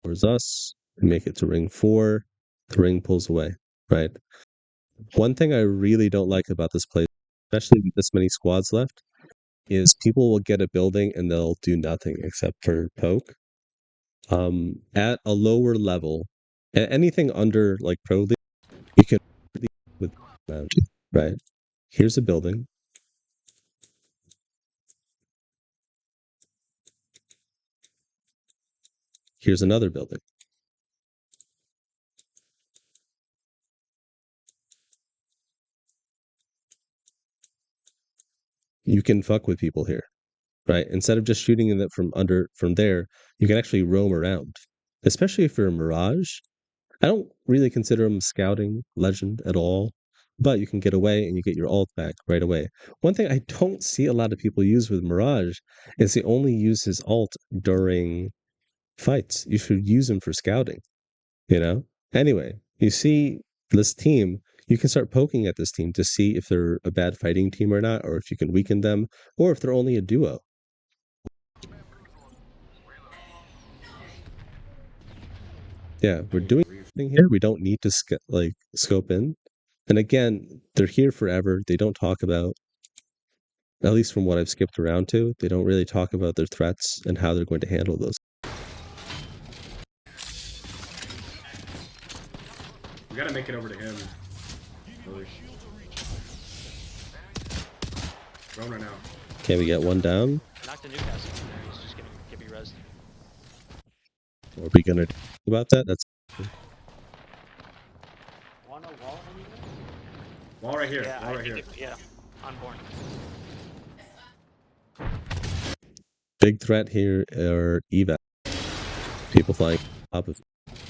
towards us, make it to ring 4, the ring pulls away, right? One thing I really don't like about this place, especially with this many squads left, is people will get a building and they'll do nothing except for poke. At a lower level, anything under like Pro League, you can with right? Here's a building. Here's another building. You can fuck with people here, right? Instead of just shooting them from there, you can actually roam around. Especially if you're a Mirage. I don't really consider him scouting legend at all, but you can get away and you get your ult back right away. One thing I don't see a lot of people use with Mirage is they only use his ult during fights. You should use him for scouting, you know? Anyway, you see this team, you can start poking at this team to see if they're a bad fighting team or not, or if you can weaken them, or if they're only a duo. Yeah, we're doing thing here. We don't need to scope in. And again, they're here forever. They don't talk about, at least from what I've skipped around to, they don't really talk about their threats and how they're going to handle those. We gotta make it over to him. Really. Rona now. Can we get one down? Knocked the Newcastle in there. He's just gonna Gibby res. Or are we gonna do about that? That's Want a wall anywhere? Wall right here. Yeah, Wall I right think here. yeah, unborn. big threat here are evac. People flying top of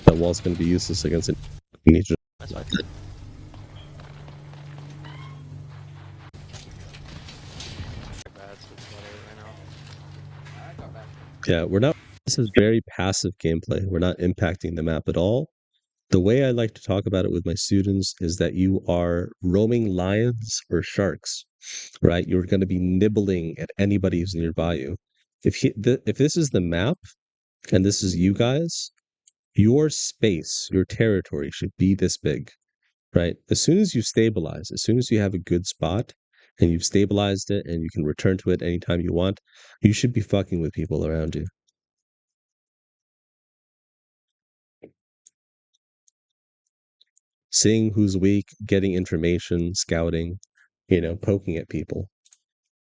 that wall's gonna be useless against it. We need to That's fine. Alright, got back. Yeah, we're not. This is very passive gameplay. We're not impacting the map at all. The way I like to talk about it with my students is that you are roaming lions or sharks, right? You're going to be nibbling at anybody who's nearby you. If this is the map and this is you guys, your space, your territory should be this big, right? As soon as you stabilize, as soon as you have a good spot and you've stabilized it and you can return to it anytime you want, you should be fucking with people around you. Seeing who's weak, getting information, scouting, poking at people.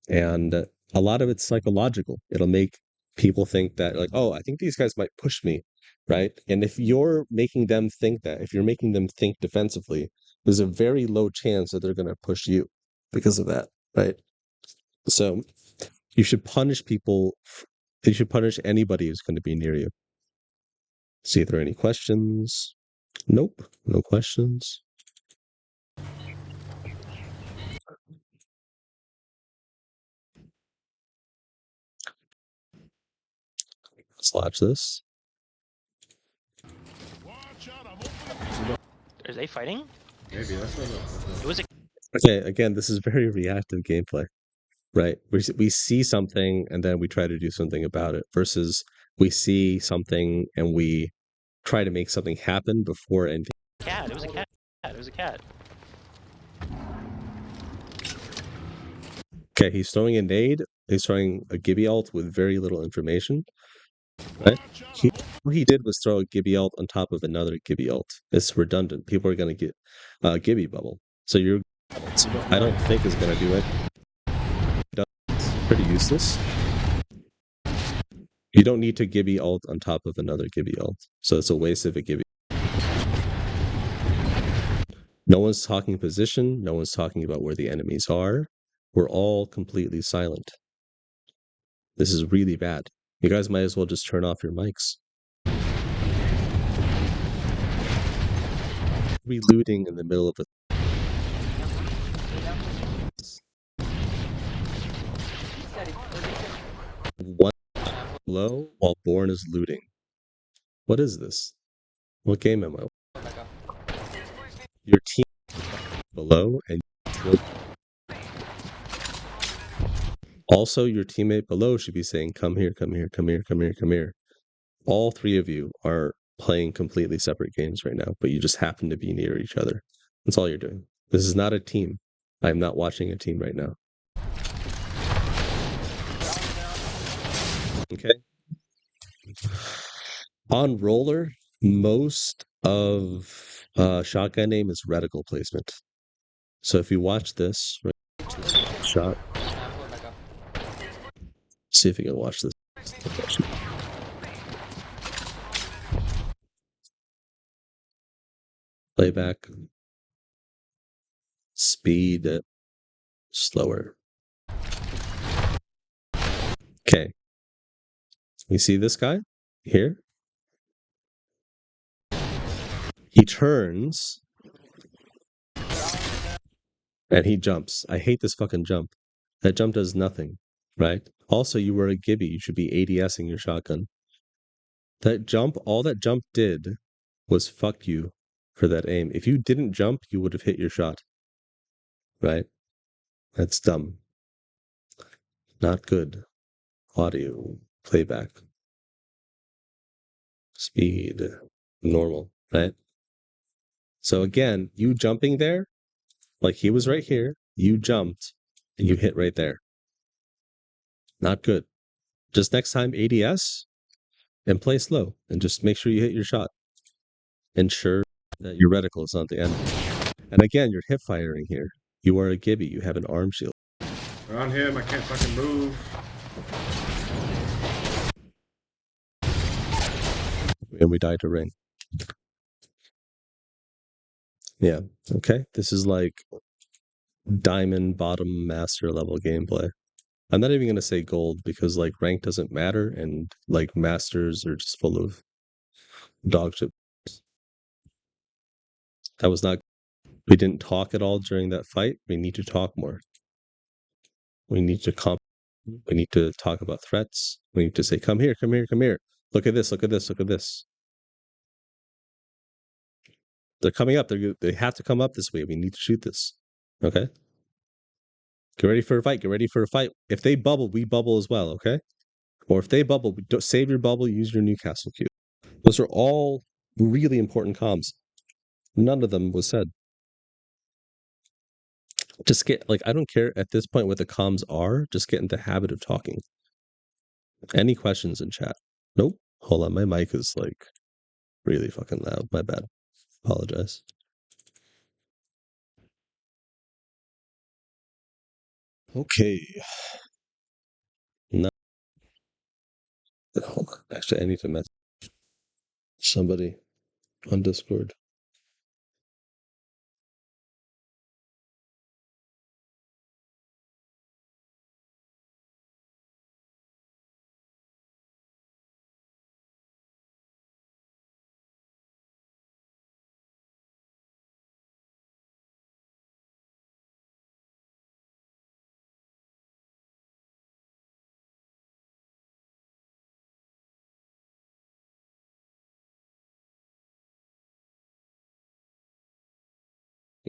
And a lot of it's psychological. It'll make people think that, like, oh, I think these guys might push me, right? And if you're making them think that, if you're making them think defensively, there's a very low chance that they're going to push you because of that, right? So you should punish people. You should punish anybody who's going to be near you. See if there are any questions. Nope, no questions. Let's watch this. Watch out, I'm opening. Are they fighting? Maybe that's what It was a Okay, again, this is very reactive gameplay, right? We see something and then we try to do something about it versus we see something and we try to make something happen before anything. cat. It was a cat. It was a cat. Okay, he's throwing a nade. He's throwing a Gibby ult with very little information, right? Watch out, What he did was throw a Gibby ult on top of another Gibby ult. It's redundant. People are going to get Gibby bubble. So I don't think is going to do it. It's pretty useless. You don't need to Gibby ult on top of another Gibby ult. So it's a waste of a Gibby. No one's talking position. No one's talking about where the enemies are. We're all completely silent. This is really bad. You guys might as well just turn off your mics. Relooting in the middle of a one low while Born is looting. What is this? What game am I? Your team below and also your teammate below should be saying, come here, come here, come here, come here, come here. All three of you are playing completely separate games right now, but you just happen to be near each other. That's all you're doing. This is not a team. I'm not watching a team right now. Okay. On roller, most of shotgun aim is reticle placement. So if you watch this, right, shot. See if you can watch this. Playback. Speed slower. Okay. We see this guy here. He turns and he jumps. I hate this fucking jump. That jump does nothing, right? Also, you were a Gibby. You should be ADSing your shotgun. That jump, all that jump did was fuck you for that aim. If you didn't jump, you would have hit your shot. Right? That's dumb. Not good. Audio. Playback. Speed. Normal, right? So again, you jumping there, like he was right here, you jumped and you hit right there. Not good. Just next time ADS and play slow and just make sure you hit your shot. Ensure that your reticle is not the enemy. And again, you're hip firing here. You are a Gibby, you have an arm shield. Around him, I can't fucking move. And we died to ring. Yeah, okay. This is like diamond bottom master level gameplay. I'm not even gonna say gold because like rank doesn't matter and like masters are just full of dog shit. That was not. We didn't talk at all during that fight. We need to talk more. We need to we need to talk about threats. We need to say, come here, come here, come here. Look at this, look at this, look at this. They're coming up. They have to come up this way. We need to shoot this. Okay? Get ready for a fight. Get ready for a fight. If they bubble, we bubble as well, okay? Or if they bubble, save your bubble, use your Newcastle cube. Those are all really important comms. None of them was said. Just get, like, I don't care at this point what the comms are, just get in the habit of talking. Any questions in chat? Nope. Hold on, my mic is, like, really fucking loud. My bad. Apologize. Okay. No. Hold on. Actually, I need to message somebody on Discord.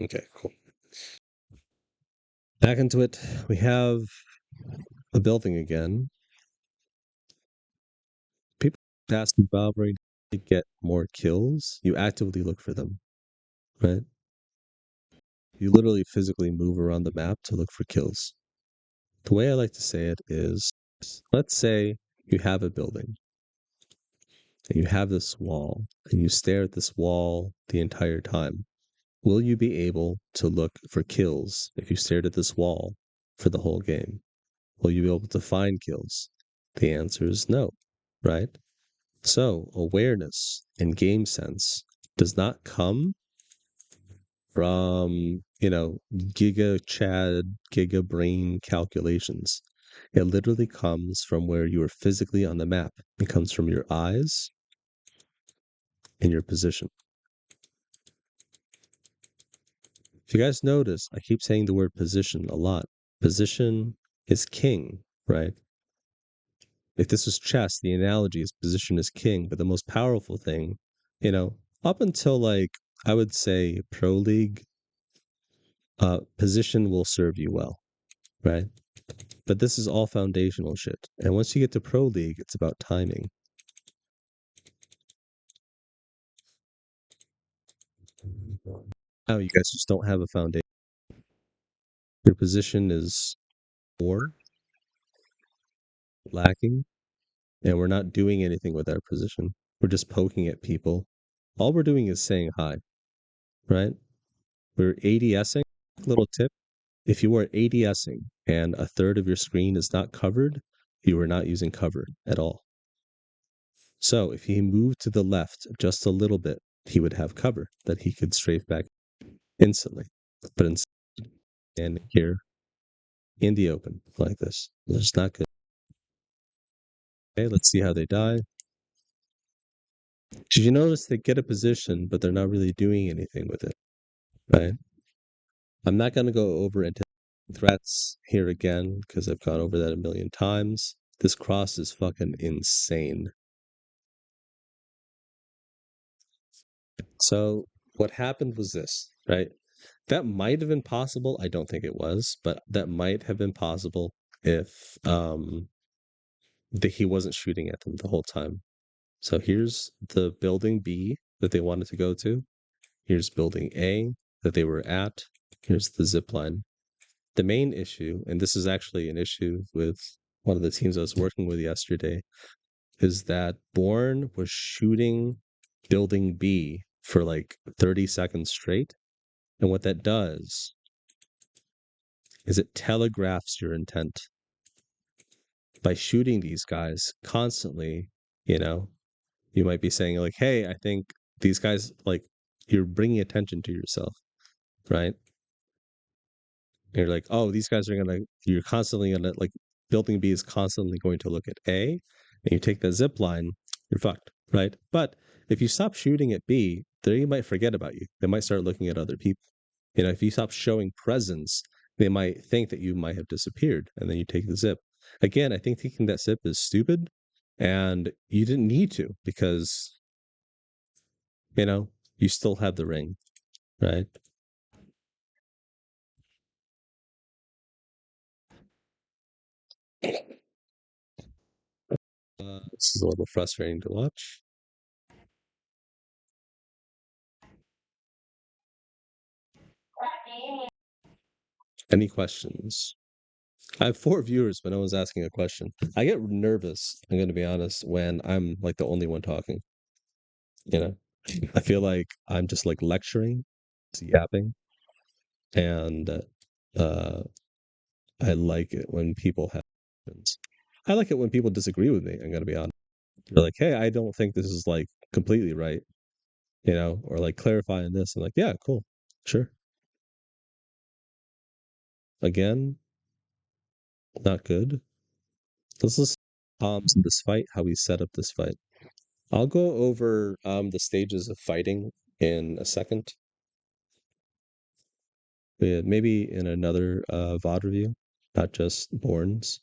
Okay, cool. Back into it. We have a building again. People asking Valkyrie to get more kills. You actively look for them, right? You literally physically move around the map to look for kills. The way I like to say it is, let's say you have a building and you have this wall and you stare at this wall the entire time. Will you be able to look for kills if you stared at this wall for the whole game? Will you be able to find kills? The answer is no, right? So awareness and game sense does not come from, giga chad, giga brain calculations. It literally comes from where you are physically on the map. It comes from your eyes and your position. If you guys notice, I keep saying the word position a lot. Position is king, right? If this was chess, the analogy is position is king, but the most powerful thing, up until like, I would say Pro League, position will serve you well, right? But this is all foundational shit. And once you get to Pro League, it's about timing. Now you guys just don't have a foundation. Your position is poor, lacking, and we're not doing anything with our position. We're just poking at people. All we're doing is saying hi, right? We're ADSing. Little tip. If you are ADSing and a third of your screen is not covered, you are not using cover at all. So if he moved to the left just a little bit, he would have cover that he could strafe back instantly. But instead, standing here in the open like this, it's not good. Okay, let's see how they die. Did you notice they get a position, but they're not really doing anything with it, right? I'm not going to go over into threats here again because I've gone over that a million times. This cross is fucking insane. So what happened was this, right? That might have been possible. I don't think it was, but that might have been possible if he wasn't shooting at them the whole time. So here's the building B that they wanted to go to. Here's building A that they were at. Here's the zip line. The main issue, and this is actually an issue with one of the teams I was working with yesterday, is that Bourne was shooting building B for like 30 seconds straight. And what that does is it telegraphs your intent. By shooting these guys constantly, you know, you might be saying like, hey, I think these guys, like, you're bringing attention to yourself, right? And you're like, oh, these guys are gonna, you're constantly gonna, like, building B is constantly going to look at A, and you take the zip line, you're fucked, right? But if you stop shooting at B, they might forget about you. They might start looking at other people. You know, if you stop showing presence, they might think that you might have disappeared, and then you take the zip. Again, I think taking that zip is stupid, and you didn't need to, because, you know, you still have the ring, right? This is a little frustrating to watch. Any questions? I have 4 viewers, but no one's asking a question. I get nervous, I'm going to be honest, when I'm like the only one talking. You know, I feel like I'm just like lecturing, just yapping, and I like it when people have questions. I like it when people disagree with me. I'm going to be honest. They're like, "Hey, I don't think this is like completely right," you know, or like clarifying this. I'm like, "Yeah, cool, sure." Again, not good. Let's listen to Tom's in this fight, how we set up this fight. I'll go over the stages of fighting in a second. Maybe in another VOD review, not just Bourne's.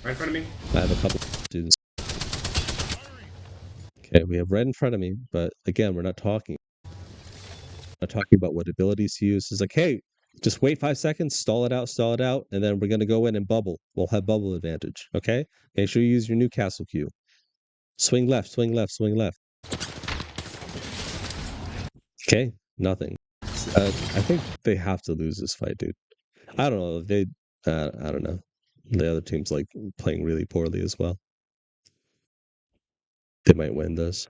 Right in front of me. I have a couple students. Okay, we have right in front of me, but again, we're not talking about what abilities to use. It's like, hey, just wait 5 seconds, stall it out, and then we're gonna go in and bubble. We'll have bubble advantage. Okay? Make sure you use your Newcastle Q. Swing left, swing left, swing left. Okay, nothing. I think they have to lose this fight, dude. I don't know. They, I don't know. The other team's like playing really poorly as well. They might win this.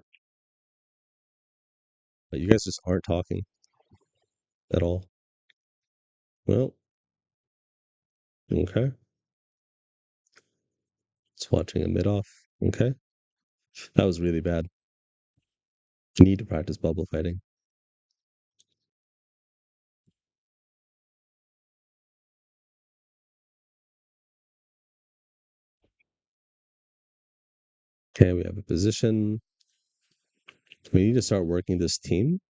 But you guys just aren't talking at all. Well, okay. Just watching a mid off. Okay. That was really bad. You need to practice bubble fighting. Okay, we have a position. We need to start working this team.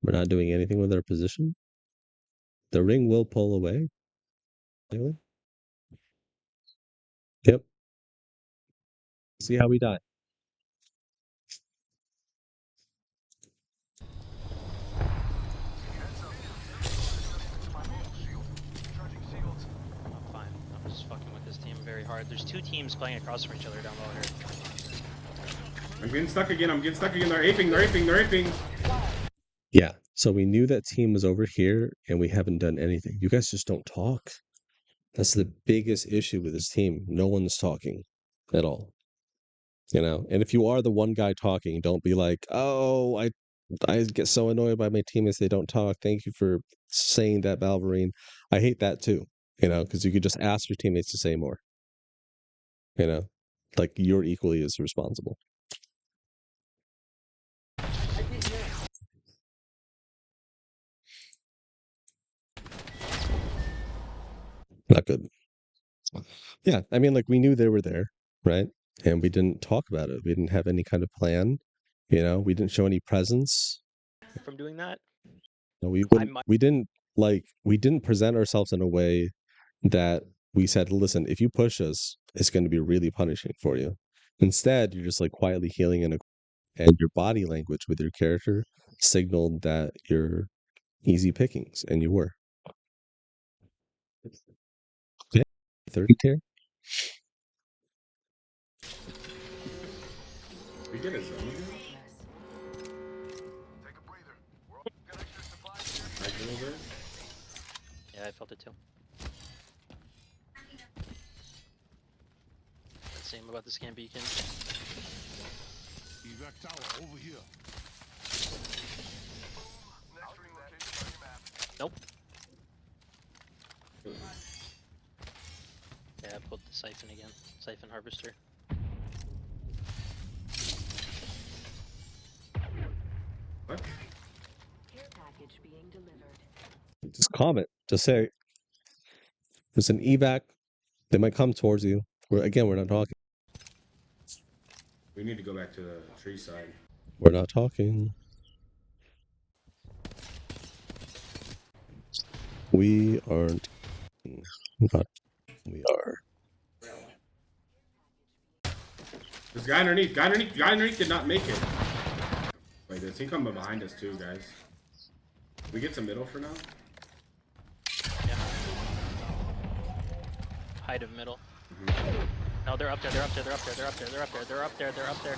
We're not doing anything with our position. The ring will pull away. Anyway. Yep. See how we die. I'm fine. I'm just fucking with this team very hard. There's 2 teams playing across from each other down low here. I'm getting stuck again. They're aping. Yeah. So we knew that team was over here and we haven't done anything. You guys just don't talk. That's the biggest issue with this team. No one's talking at all. You know, and if you are the one guy talking, don't be like, "Oh, I get so annoyed by my teammates they don't talk. Thank you for saying that, Balverine." I hate that too, you know, because you could just ask your teammates to say more. You know, like you're equally as responsible. Not good. Yeah, I mean, like we knew they were there, right? And we didn't talk about it. We didn't have any kind of plan. You know, we didn't show any presence. From doing that, No, I might. we didn't present ourselves in a way that we said, listen, if you push us, it's going to be really punishing for you. Instead, you're just like quietly healing and your body language with your character signaled that you're easy pickings, and you were. Okay, 30 tier. We get it, zone. felt it too. Same about the scan beacon. Evac tower over here. Nope. Yeah, I pulled the siphon again. Siphon harvester. What? Care package being delivered. Just comment. Just say there's an evac. They might come towards you. We're not talking. We need to go back to the tree side. We're not talking. We aren't. But we are. There's a guy underneath. Guy underneath did not make it. Wait, does he come behind us too, guys? We get to middle for now? Yeah. Height of middle. No, they're up there, they're up there, they're up there, they're up there, they're up there, they're up there, they're up there.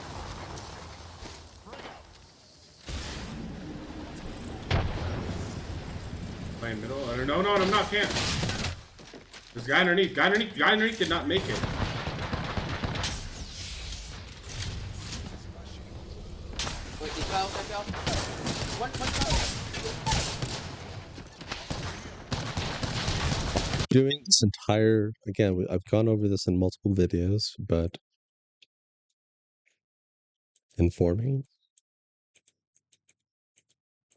Playing middle? No, I'm not, can't. There's a guy underneath. Guy underneath did not make it. Wait, he fell, they fell. One fell. Doing this entire again. I've gone over this in multiple videos, but informing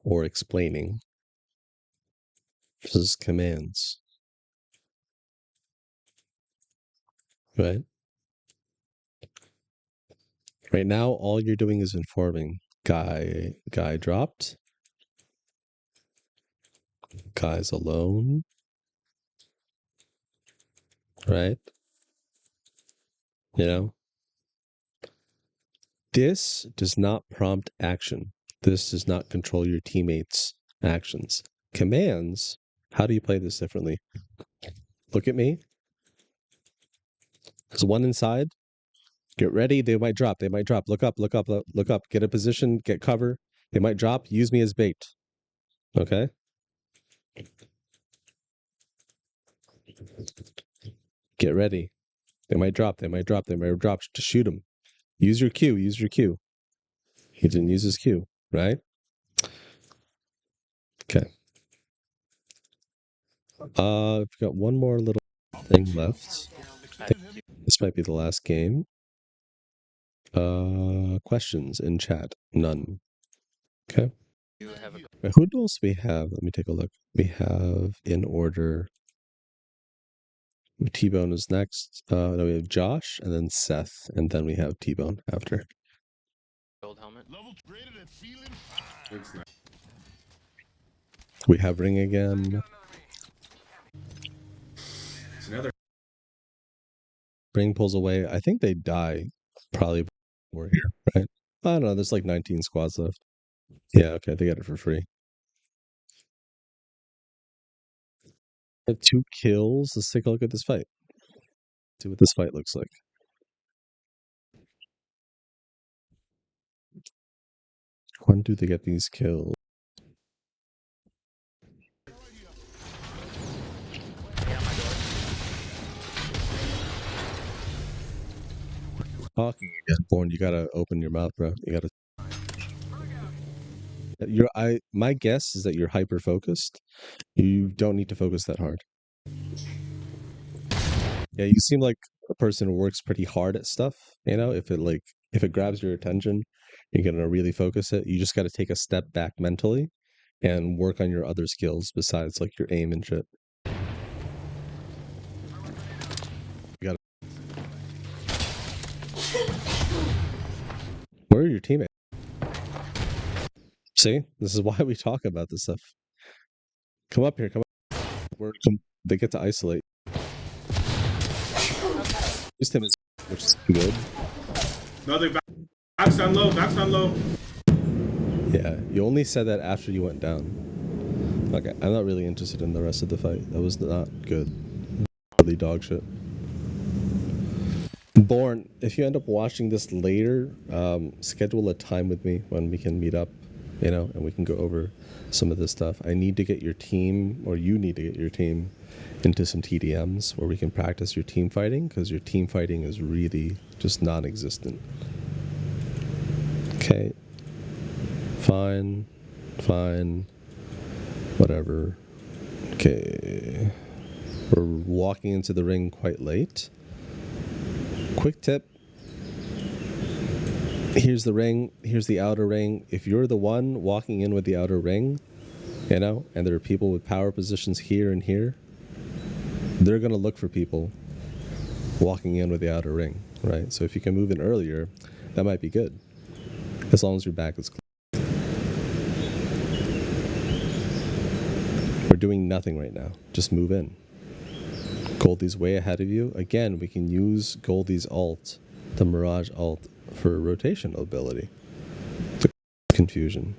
or explaining versus commands, right? Right now, all you're doing is informing. Guy dropped. Guy's alone. Right? You know? This does not prompt action. This does not control your teammates' actions. Commands, how do you play this differently? Look at me. There's one inside. Get ready. They might drop. They might drop. Look up, look up, look up. Get a position, get cover. They might drop. Use me as bait. Okay? Get ready. They might drop. They might drop. They might drop. To shoot them. Use your Q. Use your Q. He didn't use his Q, right? Okay. I've got one more little thing left. This might be the last game. Questions in chat? None. Okay. You have a Wait, who else we have? Let me take a look. We have in order. T-Bone is next. No, we have Josh and then Seth, and then we have T-Bone after. gold helmet. Level graded and feeling fine. Looks nice. We have Ring again. It's another. Ring pulls away. I think they die. Probably we're here, right? I don't know. There's like 19 squads left. Yeah, okay. They got it for free. I have 2 kills. Let's take a look at this fight. See what this fight looks like. When do they get these kills? Talking again, Born. You gotta open your mouth, bro. You gotta. My guess is that you're hyper focused. You don't need to focus that hard. Yeah, you seem like a person who works pretty hard at stuff. You know, if it grabs your attention, you're gonna really focus it. You just gotta take a step back mentally and work on your other skills besides like your aim and shit. You gotta. Where are your teammates? See, this is why we talk about this stuff. Come up here, come up. They get to isolate. Used him as, which is good. No, they backs on low. Backs on low. Yeah, you only said that after you went down. Okay, I'm not really interested in the rest of the fight. That was not good. Really dog shit. Born, if you end up watching this later, schedule a time with me when we can meet up. you know, and we can go over some of this stuff. I need to get your team, or you need to get your team, into some TDMs where we can practice your team fighting, because your team fighting is really just non-existent. Okay. Fine. Whatever. Okay. We're walking into the ring quite late. Quick tip. Here's the ring. Here's the outer ring. If you're the one walking in with the outer ring, you know, and there are people with power positions here and here, they're going to look for people walking in with the outer ring, right? So if you can move in earlier, that might be good, as long as your back is clear. We're doing nothing right now. Just move in. Goldie's way ahead of you. Again, we can use Goldie's ult, the Mirage ult, for rotation ability. Confusion.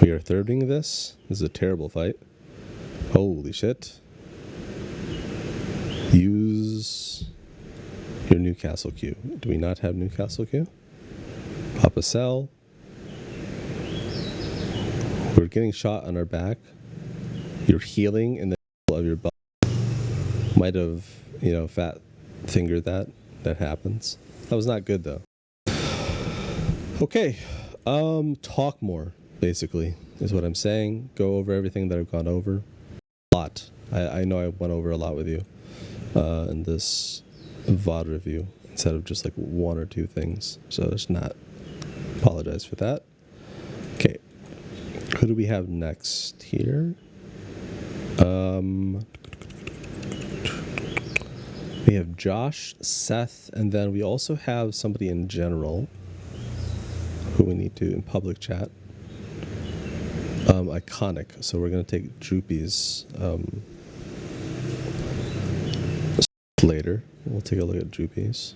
We are thirding this. This is a terrible fight. Holy shit. Use your Newcastle Q. Do we not have Newcastle Q? Pop a cell. We're getting shot on our back. You're healing in the middle of your butt. Might have, you know, fat fingered that. That happens. That was not good though. Okay. Talk more, basically, is what I'm saying. Go over everything that I've gone over. A lot. I know I went over a lot with you in this VOD review, instead of just like one or two things. So just not apologize for that. Okay. Who do we have next here? We have Josh, Seth, and then we also have somebody in general who we need to in public chat. Iconic. So we're gonna take Droopy's later. We'll take a look at Droopy's.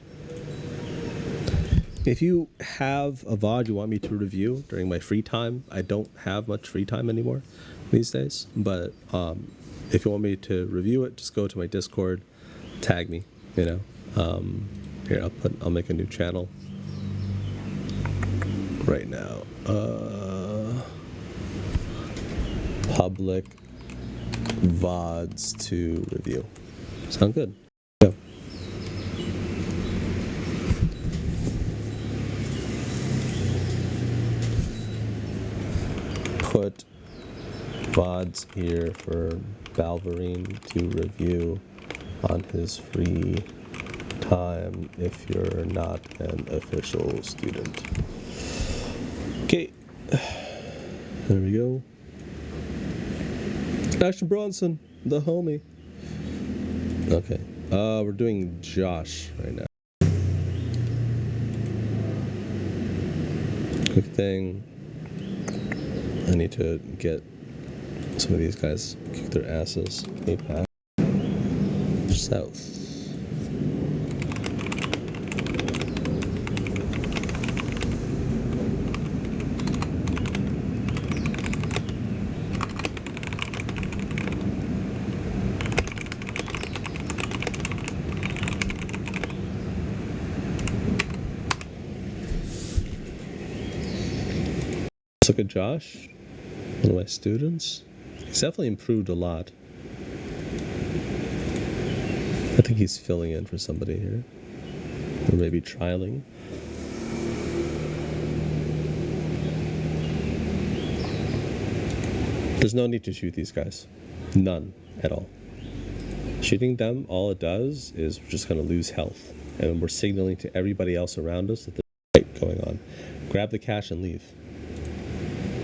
If you have a VOD you want me to review during my free time, I don't have much free time anymore these days, but if you want me to review it, just go to my Discord, tag me, you know. Here, I'll make a new channel right now. Public VODs to review. Sound good? Yeah. Put VODs here for Balverine to review on his free time if you're not an official student. Okay, there we go. Action Bronson, the homie. Okay, we're doing Josh right now. Quick thing. I need to get some of these guys kick their asses. APAC. South. Let's look at Josh, one of my students. He's definitely improved a lot. I think he's filling in for somebody here. Or maybe trialing. There's no need to shoot these guys. None at all. Shooting them, all it does is we're just going to lose health. And we're signaling to everybody else around us that there's a fight going on. Grab the cash and leave.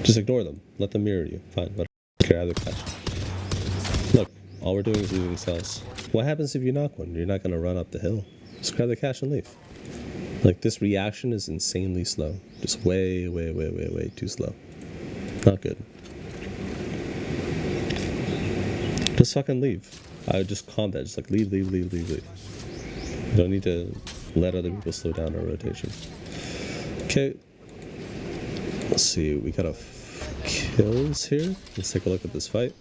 Just ignore them. Let them mirror you. Fine. Let them grab the cash. Look, all we're doing is losing cells. What happens if you knock one? You're not going to run up the hill. Just grab the cash and leave. Like, this reaction is insanely slow. Just way too slow. Not good. Just fucking leave. I would just calm that. Just like leave. You don't need to let other people slow down our rotation. Okay. Let's see. We got kills here. Let's take a look at this fight.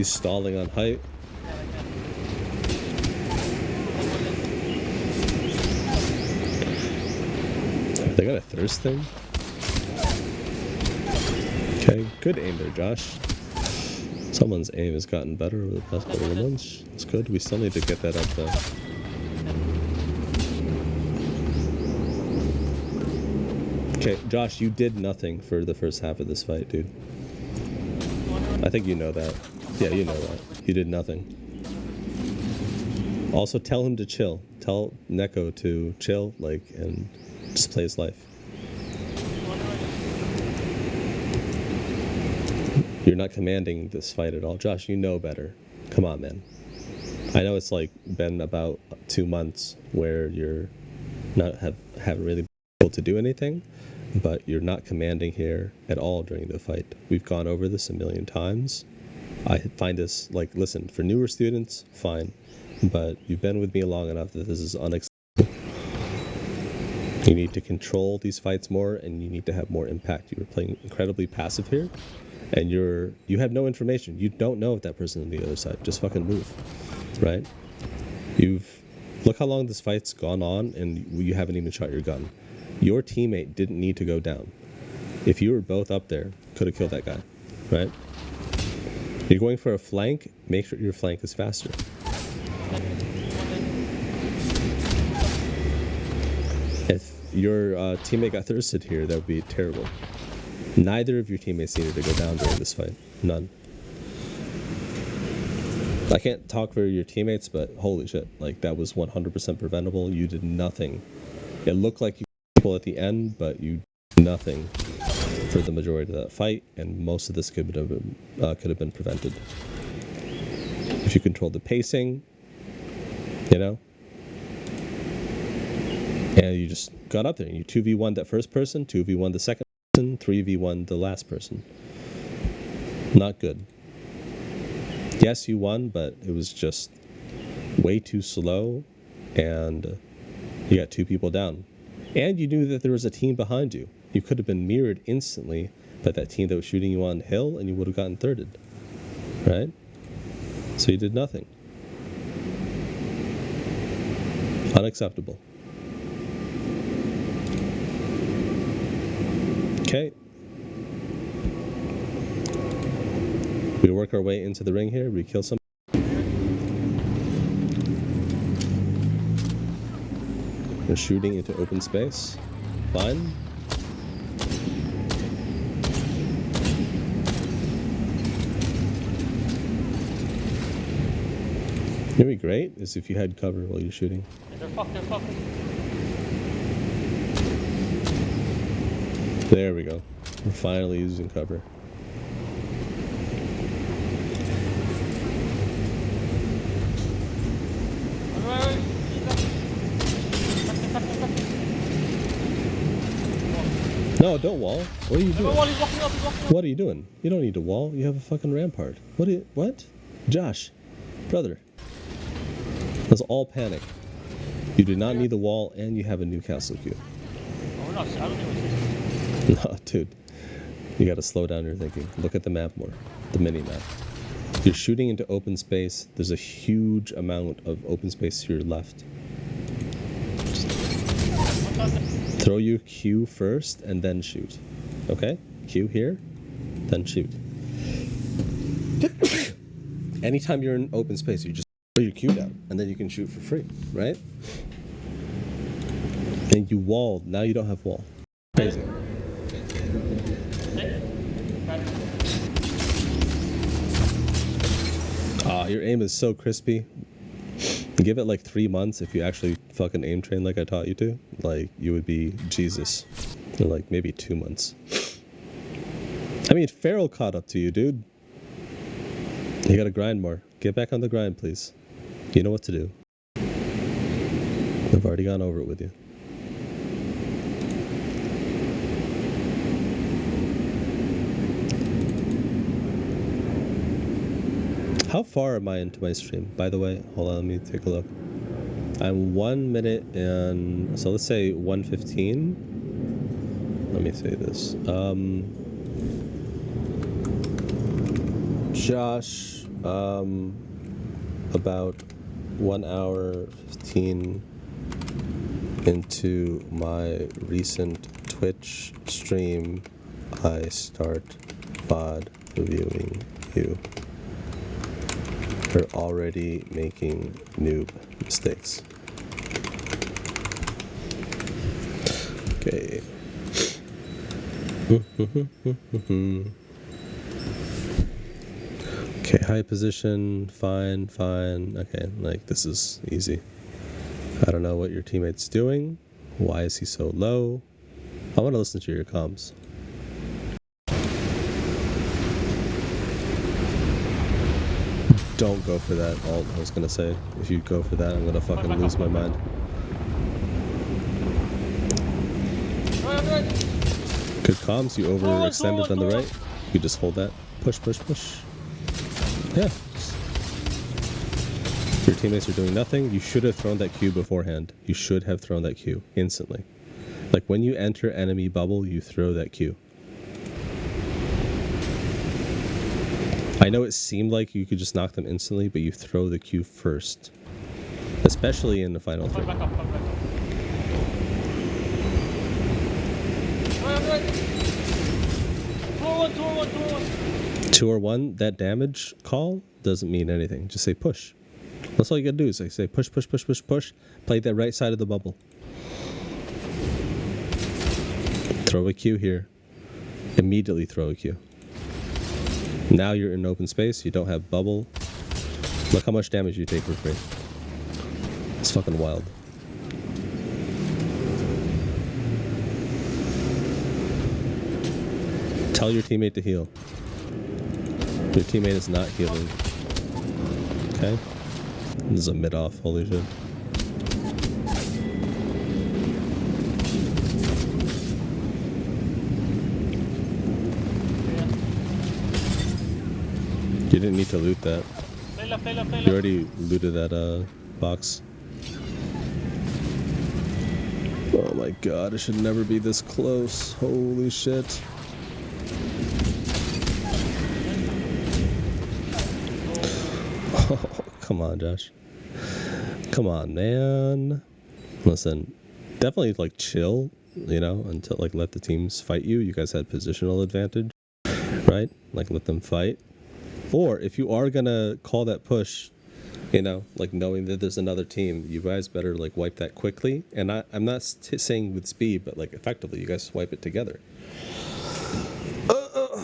He's stalling on height. They got a thirst thing. Okay, good aim there, Josh. Someone's aim has gotten better over the past couple of months. It's good. We still need to get that up though. Okay, Josh, you did nothing for the first half of this fight, dude. I think you know that. Yeah, you know that. You did nothing. Also, tell him to chill. Tell Neko to chill, like, and just play his life. You're not commanding this fight at all. Josh, you know better. Come on, man. I know it's like been about 2 months where you're haven't really been able to do anything, but you're not commanding here at all during the fight. We've gone over this a million times. I find this, like, listen, for newer students, fine, but you've been with me long enough that this is unacceptable. You need to control these fights more, and you need to have more impact. You were playing incredibly passive here, and you have no information. You don't know if that person on the other side. Just fucking move, right? Look how long this fight's gone on, and you haven't even shot your gun. Your teammate didn't need to go down. If you were both up there, could have killed that guy, right? You're going for a flank, make sure your flank is faster. If your teammate got thirsted here, that would be terrible. Neither of your teammates needed to go down during this fight. None. I can't talk for your teammates, but holy shit, like, that was 100% preventable. You did nothing. It looked like you people at the end, but you did nothing for the majority of that fight, and most of this could have been prevented if you controlled the pacing, you know, and you just got up there and you 2v1 that first person, 2v1 the second person, 3v1 the last person. Not good. Yes, you won, but it was just way too slow, and you got 2 people down. And you knew that there was a team behind you. You could have been mirrored instantly by that team that was shooting you on hill, and you would have gotten thirded. Right? So you did nothing. Unacceptable. Okay. We work our way into the ring here. We kill some. We're shooting into open space. Fine. It'd be great is if you had cover while you're shooting. They're fucking. There we go. We're finally using cover. No, don't wall. What are you doing? What are you doing? You don't need to wall. You have a fucking rampart. What? Josh, brother. That's all panic. You do not need the wall, and you have a Newcastle queue. Oh, no, I don't think No, dude. You gotta slow down your thinking. Look at the map more. The mini-map. You're shooting into open space. There's a huge amount of open space to your left. Throw your Q first and then shoot. Okay? Q here, then shoot. Anytime you're in open space, you just throw your Q down and then you can shoot for free, right? And you walled. Now you don't have wall. Crazy. Your aim is so crispy. Give it like 3 months if you actually fucking aim train like I taught you to. Like, you would be Jesus. In like maybe 2 months. I mean, Feral caught up to you, dude. You gotta grind more. Get back on the grind, please. You know what to do. I've already gone over it with you. How far am I into my stream? By the way, hold on, let me take a look. I'm 1 minute and, so let's say 1:15. Let me say this. Josh, About 1 hour 15 into my recent Twitch stream, I start VOD reviewing you. You're already making noob mistakes. Okay. Okay, high position, fine. Okay, like this is easy. I don't know what your teammate's doing. Why is he so low? I want to listen to your comms. Don't go for that alt, I was gonna say. If you go for that, I'm gonna fucking lose my mind. Good comms, you overextended on the right. You just hold that. Push. Yeah. Your teammates are doing nothing. You should have thrown that Q beforehand. You should have thrown that Q instantly. Like when you enter enemy bubble, you throw that Q. I know it seemed like you could just knock them instantly, but you throw the Q first. Especially in the final three. Back up. 2 or 1, that damage call doesn't mean anything. Just say push. That's all you gotta do is say push. Play that right side of the bubble. Throw a Q here. Immediately throw a Q. Now you're in open space. You don't have bubble. Look how much damage you take for free. It's fucking wild. Tell your teammate to heal. Your teammate is not healing. Okay? This is a mid-off, holy shit. You didn't need to loot that. You already looted that box. Oh my god, it should never be this close. Holy shit. Oh, come on, Josh. Come on, man. Listen, definitely like chill, you know, until like let the teams fight you. You guys had positional advantage, right? Like let them fight. Or if you are gonna call that push, you know, like knowing that there's another team, you guys better like wipe that quickly. And I'm not saying with speed, but like effectively, you guys wipe it together.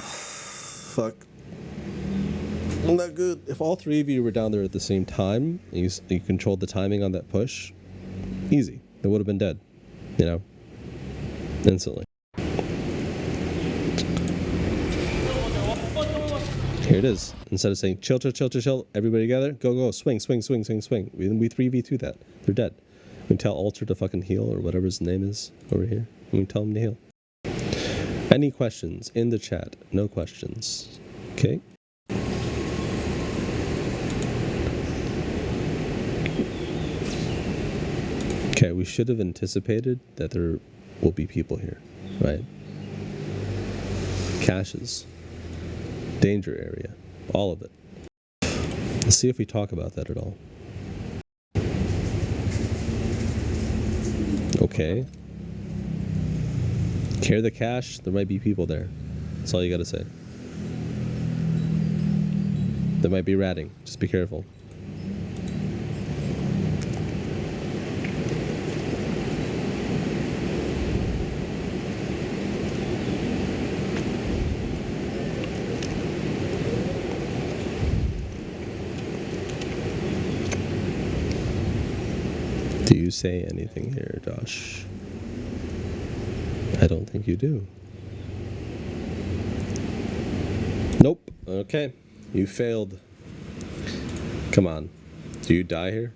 Fuck. Not good. If all three of you were down there at the same time, and you controlled the timing on that push, easy. They would have been dead, you know, instantly. Here it is. Instead of saying chill, everybody together, go, swing. We 3v2 that. They're dead. We tell Alter to fucking heal or whatever his name is over here. We tell him to heal. Any questions in the chat? No questions. Okay. Okay, we should have anticipated that there will be people here, right? Caches. Danger area. All of it. Let's see if we talk about that at all. Okay. Care the cache, there might be people there. That's all you gotta say. There might be ratting. Just be careful. Do you say anything here, Josh? I don't think you do. Nope. Okay. You failed. Come on. Do you die here?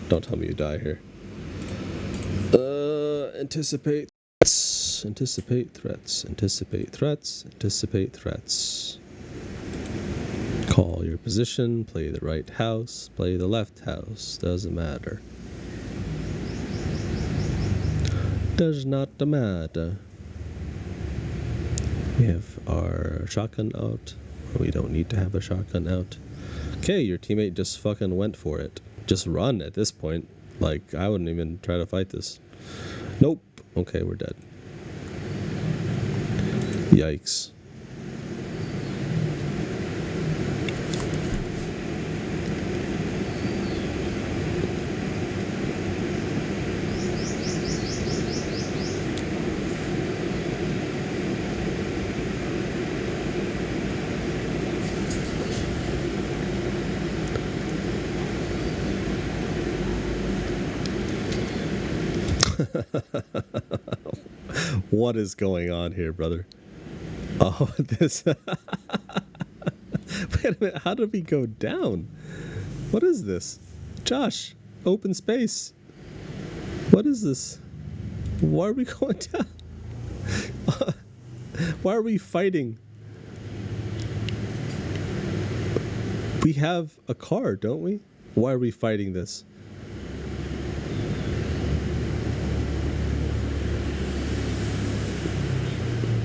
Don't tell me you die here. Anticipate threats. Anticipate threats. Call your position. Play the right house. Play the left house. Doesn't matter. Does not matter. We have our shotgun out. We don't need to have a shotgun out Okay, your teammate just fucking went for it. Just run at this point. Like, I wouldn't even try to fight this. Nope. Okay, we're dead. Yikes. What is going on here, brother? Oh, this. Wait a minute. How did we go down? What is this? Josh, open space. What is this? Why are we going down? Why are we fighting? We have a car, don't we? Why are we fighting this?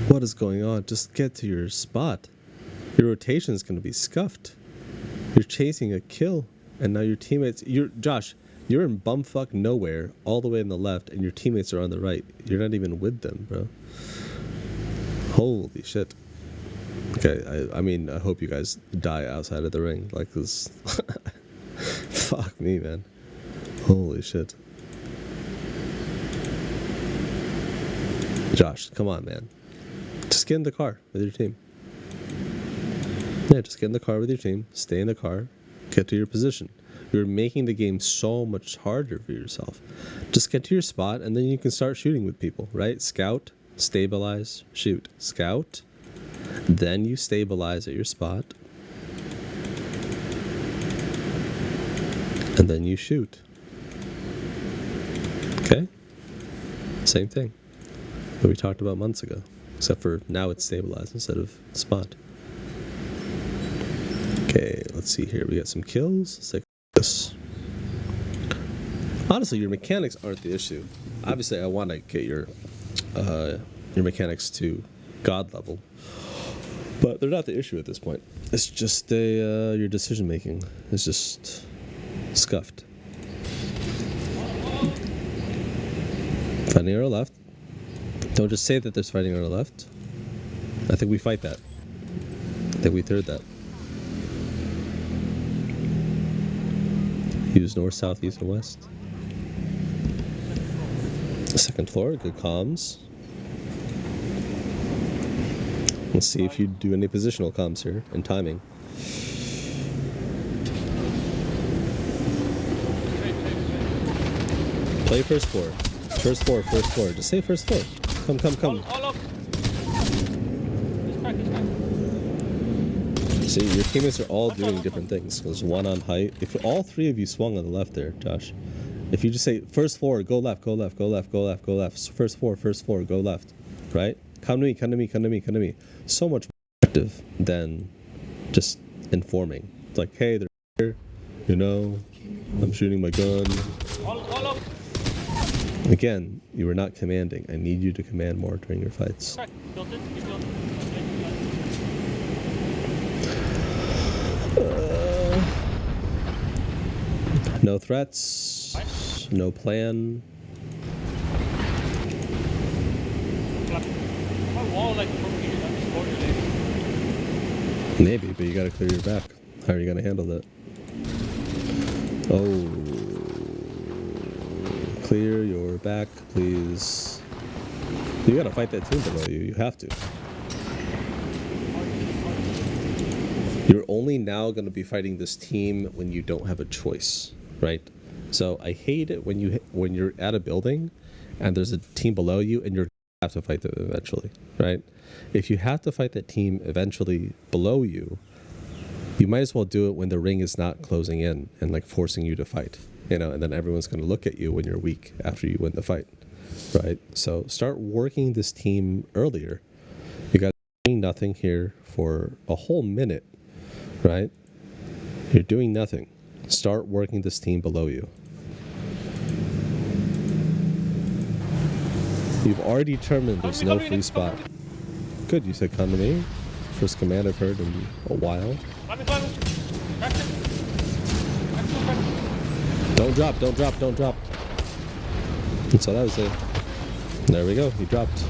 What is going on? Just get to your spot. Your rotation is going to be scuffed. You're chasing a kill, and now your teammates. Josh. You're in bumfuck nowhere, all the way on the left, and your teammates are on the right. You're not even with them, bro. Holy shit. Okay, I mean, I hope you guys die outside of the ring. Like this. Fuck me, man. Holy shit. Josh, come on, man. Just get in the car with your team. Yeah, just get in the car with your team. Stay in the car. Get to your position. You're making the game so much harder for yourself. Just get to your spot, and then you can start shooting with people, right? Scout, stabilize, shoot. Scout, then you stabilize at your spot, and then you shoot. Okay? Same thing that we talked about months ago, except for now it's stabilized instead of spot. Okay, let's see here. We got some kills. Let's take this. Honestly, your mechanics aren't the issue. Obviously, I want to get your mechanics to God level, but they're not the issue at this point. It's just your decision making is just scuffed. Fighting on our left. Don't just say that there's fighting on our left. I think we fight that. I think we third that. Use north, south, east, and west. Second floor, good comms. Let's see if you do any positional comms here and timing. Play first floor. First floor, first floor. Just say first floor. Come, come, come. Oh, look. He's cracked, he's cracked. See, your teammates are all doing different things. There's one on height. If all three of you swung on the left there, Josh, if you just say first floor, go left, go left, go left, go left, go left. First floor, go left. Right? Come to me, come to me, come to me, come to me. So much more effective than just informing. It's like, hey, they're here. You know, I'm shooting my gun. Oh, look. Again, you are not commanding. I need you to command more during your fights. Cracked. Built it. You built it. No threats. No plan. My wall like from here. I'm just coordinating. Maybe, but you gotta clear your back. How are you gonna handle that? Oh. Clear your back, please. You gotta fight that team below you. You have to. You're only now gonna be fighting this team when you don't have a choice, right? So I hate it when you're at a building and there's a team below you and you're gonna have to fight them eventually, right? If you have to fight that team eventually below you, you might as well do it when the ring is not closing in and like forcing you to fight, you know, and then everyone's going to look at you when you're weak after you win the fight, right? So start working this team earlier. You got doing nothing here for a whole minute, right? You're doing nothing. Start working this team below you. You've already determined there's no free spot. Good, you said come to me. First command I've heard in a while. Cracked it. Don't drop, don't drop, don't drop. That's what I was saying. There we go, he dropped.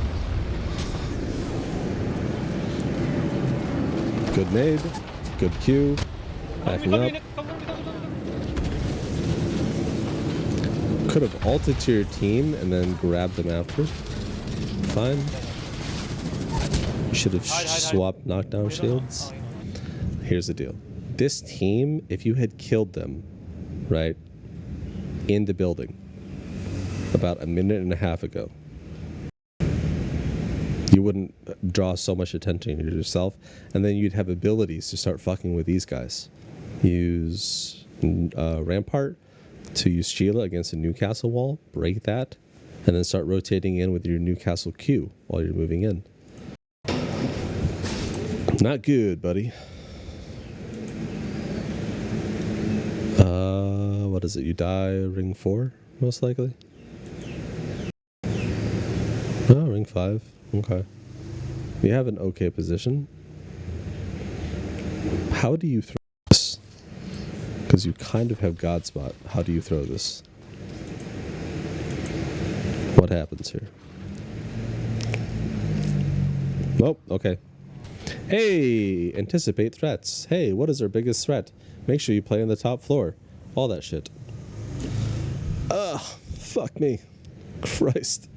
Good nade, good Q. Backing up. Could have ulted to your team and then grabbed them after. Fine. You should have swapped knockdown shields. Here's the deal. This team, if you had killed them, right, in the building about a minute and a half ago, you wouldn't draw so much attention to yourself, and then you'd have abilities to start fucking with these guys. Use Rampart to use Sheila against a Newcastle wall, break that, and then start rotating in with your Newcastle Q while you're moving in. Not good, buddy. What is it? You die ring 4, most likely? Oh, ring 5. Okay. You have an okay position. How do you throw this? Because you kind of have God Spot. How do you throw this? What happens here? Nope, okay. Hey, anticipate threats. Hey, what is our biggest threat? Make sure you play on the top floor. All that shit. Ugh, fuck me. Christ.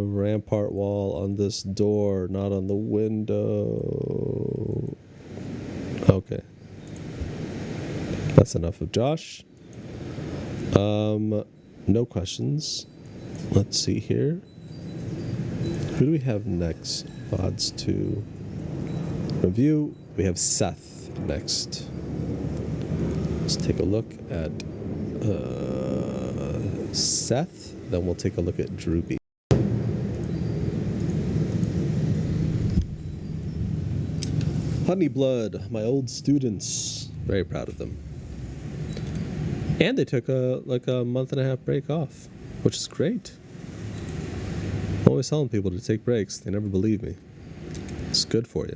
Rampart wall on this door, not on the window. Okay. That's enough of Josh. No questions. Let's see here. Who do we have next? Odds to review. We have Seth next. Let's take a look at Seth. Then we'll take a look at Drewby. Honeyblood, my old students. Very proud of them. And they took a month and a half break off, which is great. I'm always telling people to take breaks. They never believe me. It's good for you.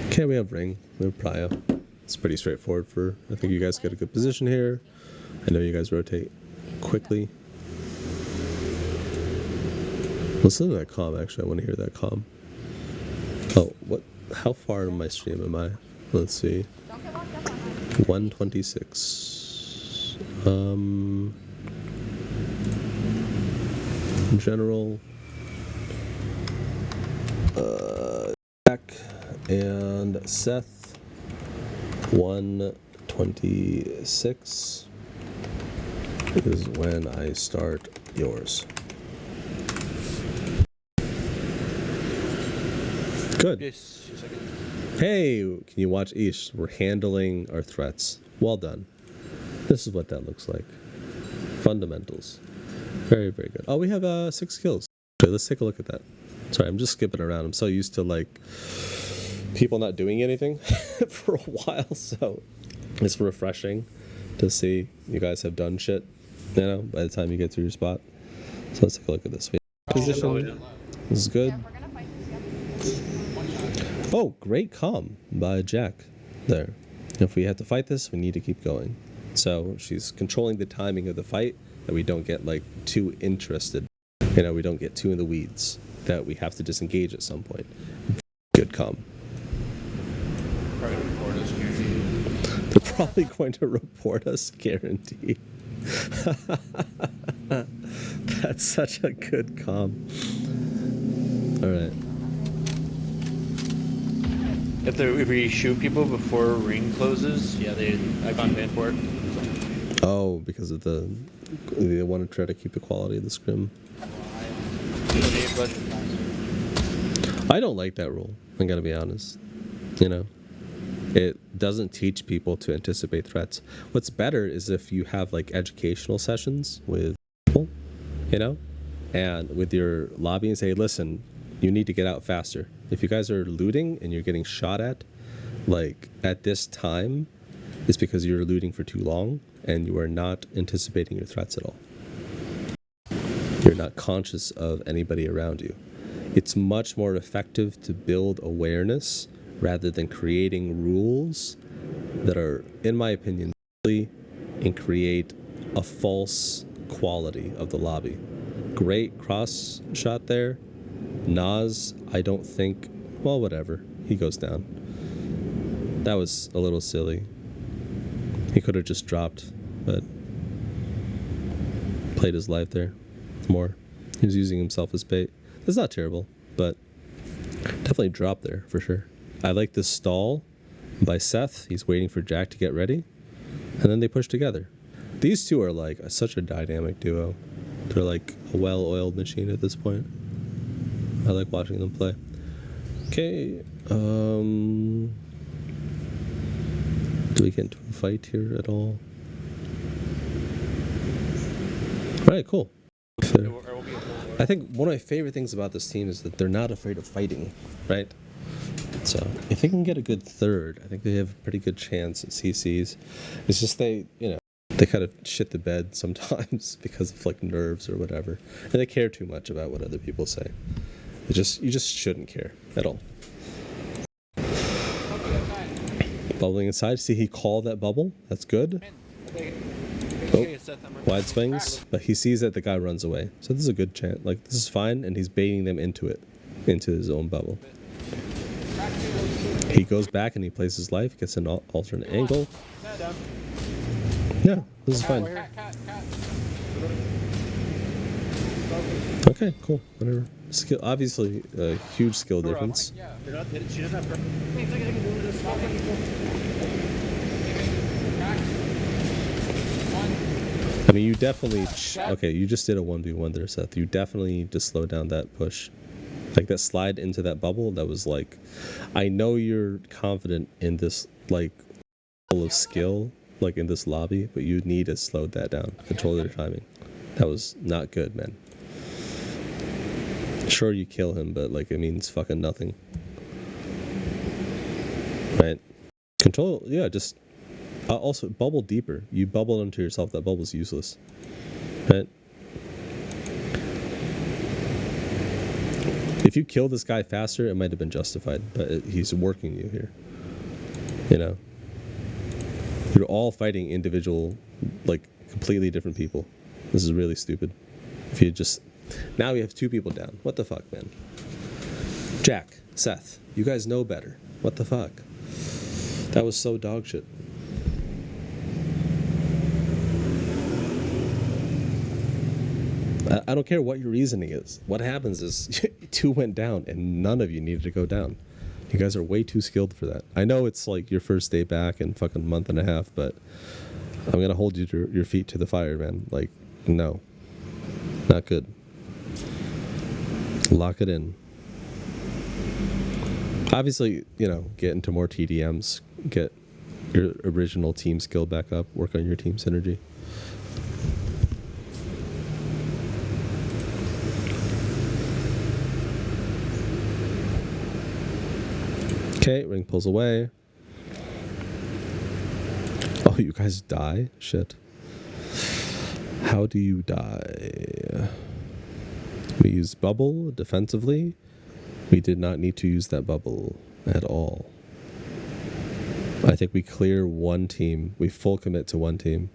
Okay, we have ring. We have prio. It's pretty straightforward for. I think you guys get a good position here. I know you guys rotate quickly. Listen to that comm, actually. I want to hear that comm. Oh, what? How far in my stream am I? Let's see. 126. General. Jack and Seth. 126 is when I start yours. Good. Yes, Hey, can you watch Ish? We're handling our threats. Well done. This is what that looks like. Fundamentals. Very, very good. Oh, we have 6 kills. Okay, let's take a look at that. Sorry, I'm just skipping around. I'm so used to like people not doing anything for a while, so it's refreshing to see you guys have done shit, you know, by the time you get to your spot. So let's take a look at this. We have position. This is good. Oh, great comm by Jack there. If we have to fight this, we need to keep going. So she's controlling the timing of the fight, that we don't get like too interested. You know, we don't get too in the weeds, that we have to disengage at some point. Good comm. They're probably going to report us, guaranteed. That's such a good comm. Alright. If we shoot people before ring closes, yeah, I got banned for it. Oh, because of they want to try to keep the quality of the scrim. I don't like that rule, I gotta be honest. You know, it doesn't teach people to anticipate threats. What's better is if you have like educational sessions with people, you know, and with your lobby and say, listen, you need to get out faster. If you guys are looting and you're getting shot at, like at this time, it's because you're looting for too long and you are not anticipating your threats at all. You're not conscious of anybody around you. It's much more effective to build awareness rather than creating rules that are, in my opinion, silly and create a false quality of the lobby. Great cross shot there. Nas, I don't think, well, whatever. He goes down. That was a little silly. He could have just dropped, but played his life there more. He was using himself as bait. It's not terrible, but definitely dropped there for sure. I like this stall by Seth. He's waiting for Jack to get ready, and then they push together. These two are like such a dynamic duo. They're like a well-oiled machine at this point. I like watching them play. Okay, do we get into a fight here at all? Alright, cool. I think one of my favorite things about this team is that they're not afraid of fighting, right? So if they can get a good third, I think they have a pretty good chance at CCs. It's just they kind of shit the bed sometimes because of like nerves or whatever, and they care too much about what other people say. You just shouldn't care at all. Bubbling inside. See, he called that bubble. That's good. Oh, wide swings, but he sees that the guy runs away. So this is a good chance. Like, this is fine, and he's baiting them into it, into his own bubble. He goes back and he plays his life, gets an alternate angle. Yeah, this is fine. Okay, cool. Whatever. Skill, obviously, a huge skill difference. I mean, you definitely... Okay, you just did a 1v1 there, Seth. You definitely need to slow down that push. Like, that slide into that bubble, that was like... I know you're confident in this, like, level of skill, like, in this lobby, but you need to slow that down. Control your timing. That was not good, man. Sure, you kill him, but, like, it means fucking nothing. Right? Control... Yeah, just... also, bubble deeper. You bubble onto yourself. That bubble's useless. Right? If you kill this guy faster, it might have been justified. But he's working you here. You know? You're all fighting individual, like, completely different people. This is really stupid. If you just... Now we have 2 people down. What the fuck, man? Jack, Seth, you guys know better. What the fuck? That was so dog shit. I don't care what your reasoning is. What happens is 2 went down and none of you needed to go down. You guys are way too skilled for that. I know it's like your first day back in fucking month and a half, but I'm going to hold you to your feet to the fire, man. Like, no. Not good. Lock it in. Obviously, you know, get into more TDMs, get your original team skill back up, work on your team synergy. Okay, ring pulls away. Oh, you guys die? Shit. How do you die? We used bubble defensively. We did not need to use that bubble at all. I think we clear one team. We full commit to one team.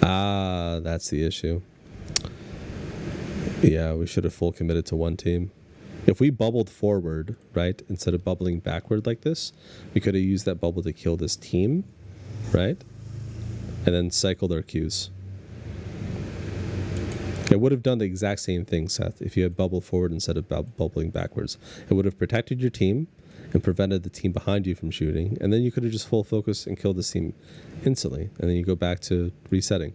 Ah, that's the issue. Yeah, we should have full committed to one team. If we bubbled forward, right, instead of bubbling backward like this, we could have used that bubble to kill this team, right? And then cycled our Qs. It would have done the exact same thing, Seth, if you had bubbled forward instead of bubbling backwards. It would have protected your team and prevented the team behind you from shooting, and then you could have just full focus and killed this team instantly, and then you go back to resetting.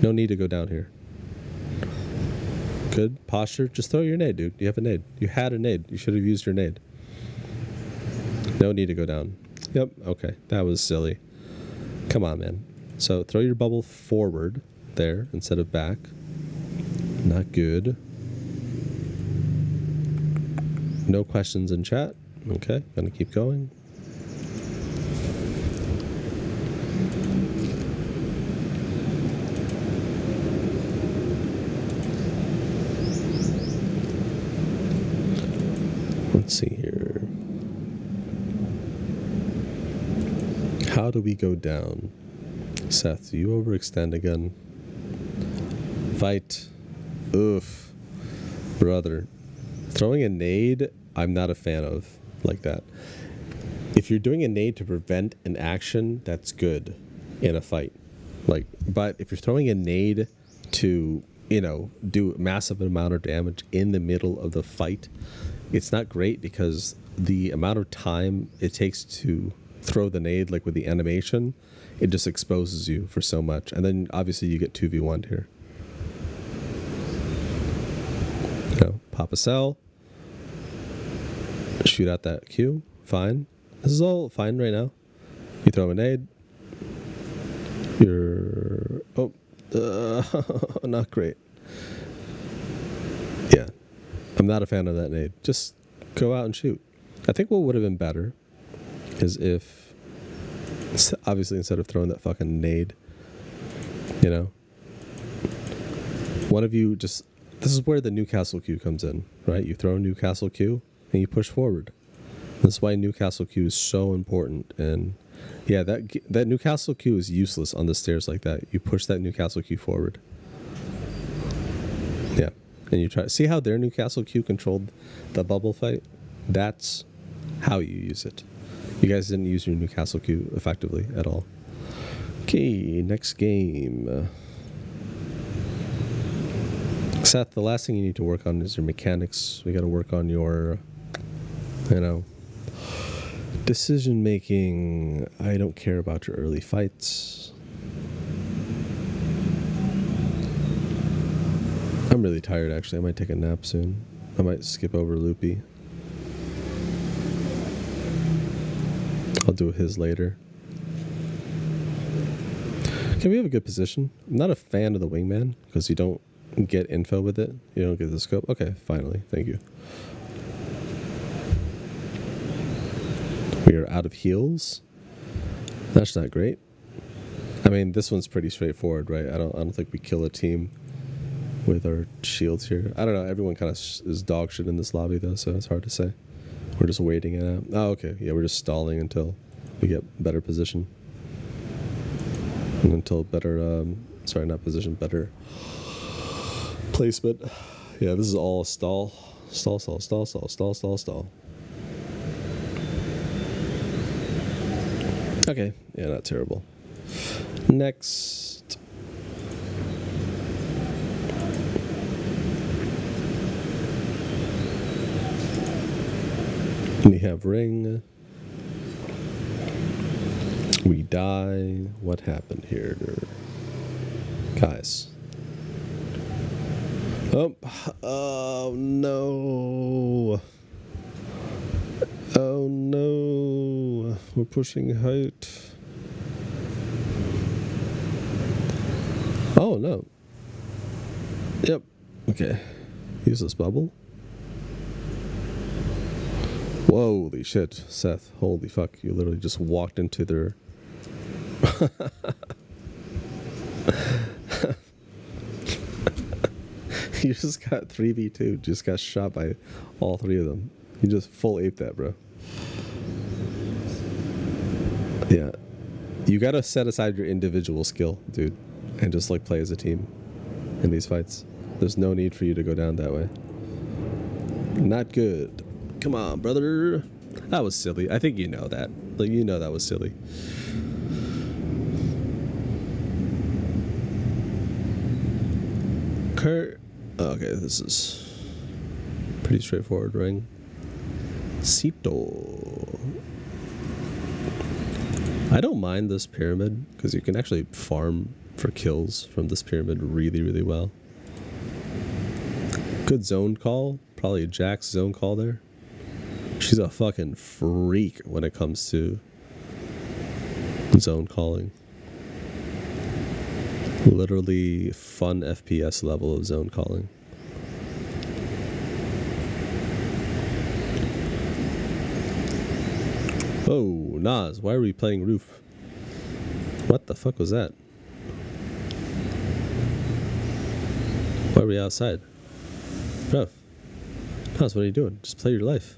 No need to go down here. Good posture. Just throw your nade, dude. You have a nade. You had a nade. You should have used your nade. No need to go down. Yep, okay. That was silly. Come on, man. So throw your bubble forward there instead of back. Not good. No questions in chat. Okay, gonna keep going. Let's see here. How do we go down? Seth, you overextend again. Fight. Oof. Brother. Throwing a nade, I'm not a fan of like that. If you're doing a nade to prevent an action, that's good in a fight. Like, but if you're throwing a nade to, do a massive amount of damage in the middle of the fight, it's not great because the amount of time it takes to throw the nade, like with the animation, it just exposes you for so much. And then obviously you get 2v1'd here. Pop a cell. Shoot out that Q. Fine. This is all fine right now. You throw a nade. You're... Oh. Not great. Yeah. I'm not a fan of that nade. Just go out and shoot. I think what would have been better is if... Obviously, instead of throwing that fucking nade, one of you just... This is where the Newcastle Q comes in, right? You throw a Newcastle Q and you push forward. That's why Newcastle Q is so important. And yeah, that Newcastle Q is useless on the stairs like that. You push that Newcastle Q forward. Yeah. And you try... See how their Newcastle Q controlled the bubble fight? That's how you use it. You guys didn't use your Newcastle Q effectively at all. Okay, next game. Seth, the last thing you need to work on is your mechanics. We got to work on your, decision making. I don't care about your early fights. I'm really tired, actually. I might take a nap soon. I might skip over Loopy. I'll do his later. Okay, we have a good position. I'm not a fan of the wingman because you don't get info with it. You don't get the scope. Okay, finally. Thank you. We are out of heals. That's not great. I mean, this one's pretty straightforward, right? I don't think we kill a team with our shields here. I don't know. Everyone kind of is dog shit in this lobby, though, so it's hard to say. We're just waiting it out. Oh, okay. Yeah, we're just stalling until we get better position. And until better, sorry, not position, better placement. Yeah, this is all a stall. Stall, stall, stall, stall, stall, stall, stall. Okay, yeah, not terrible. Next. We have ring. We die. What happened here? Guys. Oh no. Oh no. We're pushing height. Oh no. Yep. Okay. Use this bubble. Holy shit, Seth. Holy fuck. You literally just walked into their... You just got 3v2. Just got shot by all three of them. You just full aped that, bro. Yeah. You gotta set aside your individual skill, dude. And just like play as a team in these fights. There's no need for you to go down that way. Not good. Come on, brother. That was silly. I think you know that. Like, you know that was silly. Kurt. Okay, this is pretty straightforward ring. Cito. I don't mind this pyramid because you can actually farm for kills from this pyramid really, really well. Good zone call. Probably Jack's zone call there. She's a fucking freak when it comes to zone calling. Literally fun FPS level of zone calling. Oh, Nas, why are we playing roof? What the fuck was that? Why are we outside? Bro. Nas, what are you doing? Just play your life.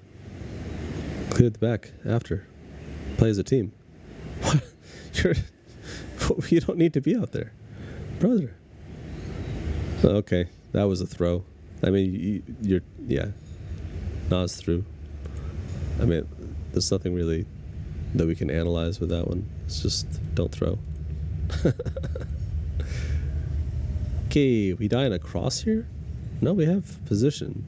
Clear the back after. Play as a team. What? You don't need to be out there. Brother. Okay, that was a throw. I mean, you're yeah. Nas through. I mean, there's nothing really that we can analyze with that one. It's just don't throw. Okay, we die in a cross here? No, we have position.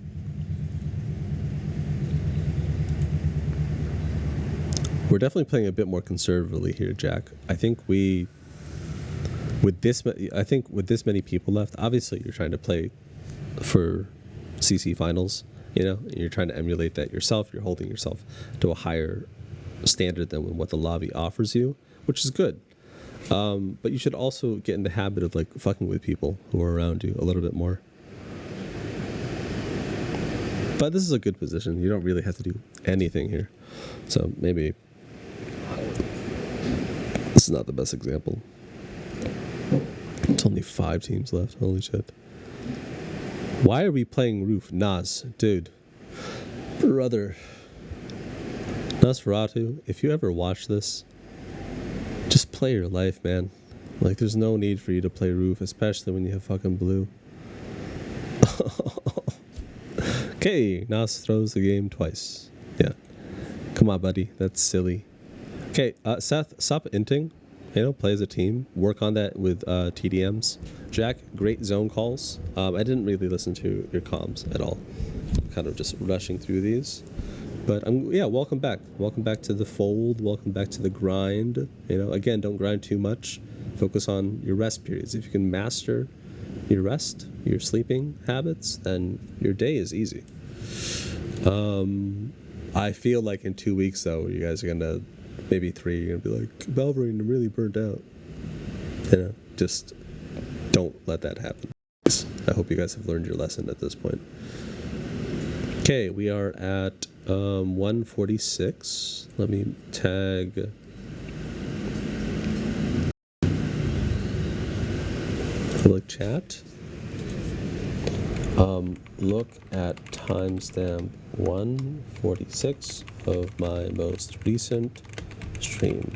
We're definitely playing a bit more conservatively here, Jack. I think with this many people left, obviously you're trying to play for CC finals, you know, you're trying to emulate that yourself. You're holding yourself to a higher standard than what the lobby offers you, which is good. But you should also get in the habit of like fucking with people who are around you a little bit more. But this is a good position. You don't really have to do anything here. So maybe this is not the best example. It's only 5 teams left. Holy shit. Why are we playing roof? Nas, dude. Brother. Nosferatu, if you ever watch this, just play your life, man. Like, there's no need for you to play roof, especially when you have fucking blue. Okay, Nas throws the game twice. Yeah. Come on, buddy. That's silly. Okay, Seth, stop inting. You know, play as a team. Work on that with TDMs. Jack, great zone calls. I didn't really listen to your comms at all. Kind of just rushing through these. But yeah, welcome back. Welcome back to the fold. Welcome back to the grind. You know, again, don't grind too much. Focus on your rest periods. If you can master your rest, your sleeping habits, then your day is easy. I feel like in 2 weeks, though, you guys are gonna, maybe 3, you're gonna be like, Valverine, I'm really burnt out. You know, just don't let that happen. I hope you guys have learned your lesson at this point. Okay, we are at 146. Let me tag. Public chat. Look at timestamp 146 of my most recent stream.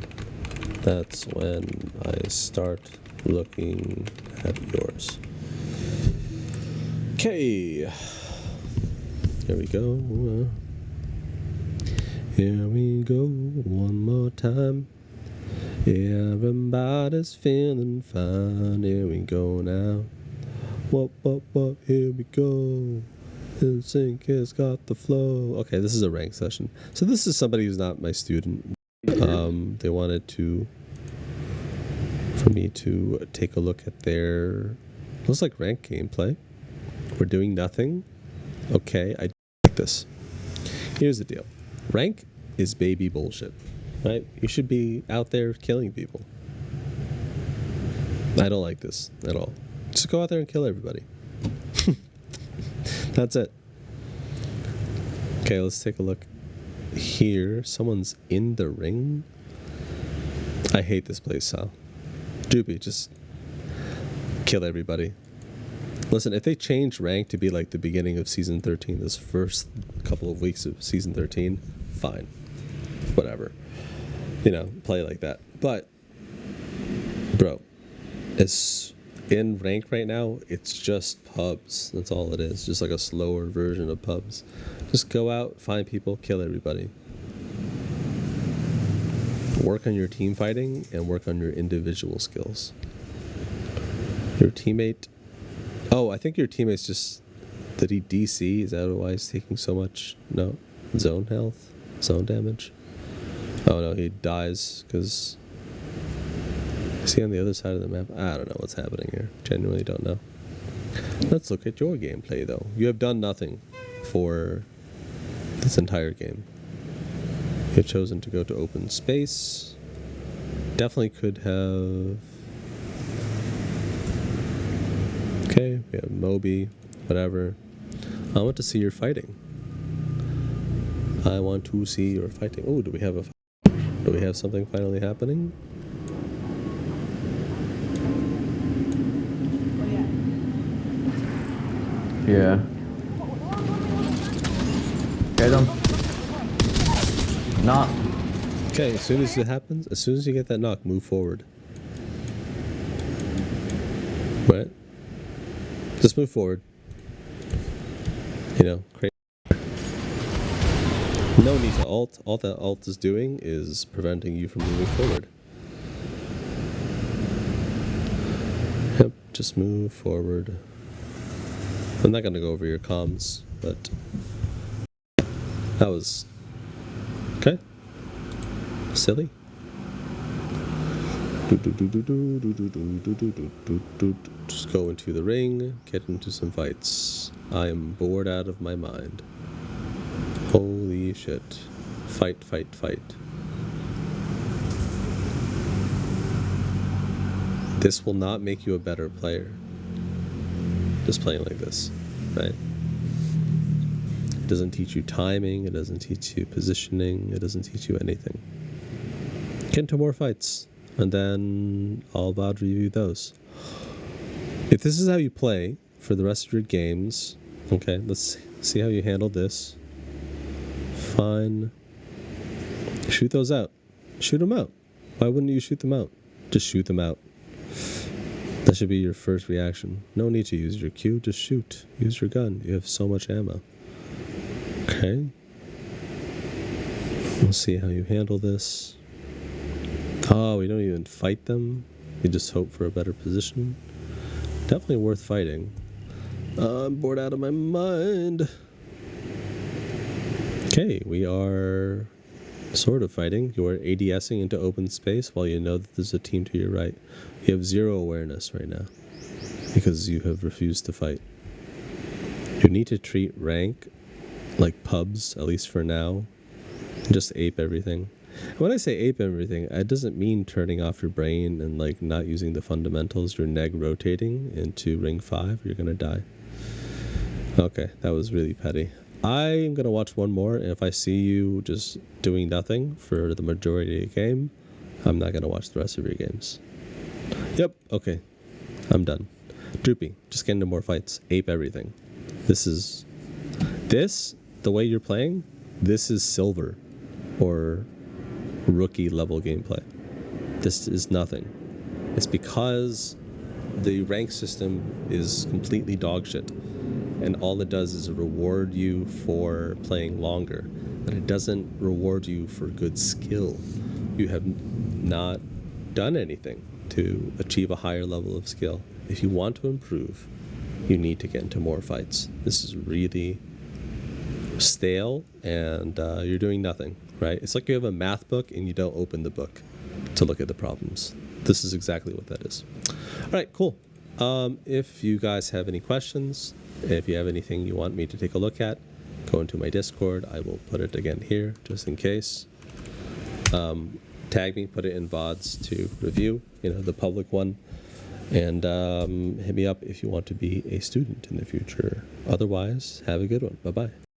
That's when I start looking at yours. Okay. Here we go. Here we go one more time. Everybody's feeling fine. Here we go now. What, here we go. NSYNC has got the flow. Okay, this is a rank session. So this is somebody who's not my student. They wanted for me to take a look at their, looks like rank gameplay. We're doing nothing. Okay, I like this. Here's the deal. Rank is baby bullshit, right? You should be out there killing people. I don't like this at all. Just go out there and kill everybody. That's it. Okay, let's take a look here. Someone's in the ring. I hate this place, Sal. Doopy, just kill everybody. Listen, if they change rank to be like the beginning of Season 13, this first couple of weeks of Season 13, fine. Whatever. You know, play like that. But, bro, it's in rank right now, it's just pubs. That's all it is. Just like a slower version of pubs. Just go out, find people, kill everybody. Work on your team fighting and work on your individual skills. Your teammate... Oh, I think your teammate's just... Did he DC? Is that why he's taking so much... No. Zone health? Zone damage? Oh no, he dies because... Is he on the other side of the map? I don't know what's happening here. Genuinely don't know. Let's look at your gameplay though. You have done nothing for this entire game. You have chosen to go to open space. Definitely could have... Okay, we have Moby, whatever. I want to see your fighting. I want to see your fighting. Oh, do we have a... Do we have something finally happening? Yeah. Get him. Knock. Okay, as soon as it happens, as soon as you get that knock, move forward. Right? Just move forward. You know, crazy. No need to alt. All that alt is doing is preventing you from moving forward. Yep, just move forward. I'm not gonna go over your comms, but that was okay. Silly. Just go into the ring, get into some fights. I am bored out of my mind. Holy shit. Fight, fight, fight. This will not make you a better player. Just playing like this, right? It doesn't teach you timing, it doesn't teach you positioning, it doesn't teach you anything. Get into more fights, and then I'll about review those. If this is how you play for the rest of your games, okay, let's see how you handle this. Fine. Shoot those out. Shoot them out. Why wouldn't you shoot them out? Just shoot them out. That should be your first reaction. No need to use your Q, just shoot. Use your gun. You have so much ammo. Okay. We'll see how you handle this. Oh, we don't even fight them. We just hope for a better position. Definitely worth fighting. I'm bored out of my mind. Okay, we are sort of fighting. You are ADSing into open space while you know that there's a team to your right. You have zero awareness right now because you have refused to fight. You need to treat rank like pubs, at least for now. Just ape everything. And when I say ape everything, it doesn't mean turning off your brain and like not using the fundamentals. You're neg rotating into ring 5. You're gonna die. Okay, that was really petty. I'm gonna watch one more, and if I see you just doing nothing for the majority of the game, I'm not gonna watch the rest of your games. Yep, okay. I'm done. Droopy, just get into more fights. Ape everything. This, the way you're playing, this is silver. Or rookie level gameplay. This is nothing. It's because the rank system is completely dogshit. And all it does is reward you for playing longer. But it doesn't reward you for good skill. You have not done anything to achieve a higher level of skill. If you want to improve, you need to get into more fights. This is really stale, and you're doing nothing, right? It's like you have a math book and you don't open the book to look at the problems. This is exactly what that is. All right, cool. If you guys have any questions, if you have anything you want me to take a look at, go into my Discord. I will put it again here just in case. Tag me, put it in VODs to review, the public one. And hit me up if you want to be a student in the future. Otherwise, have a good one. Bye-bye.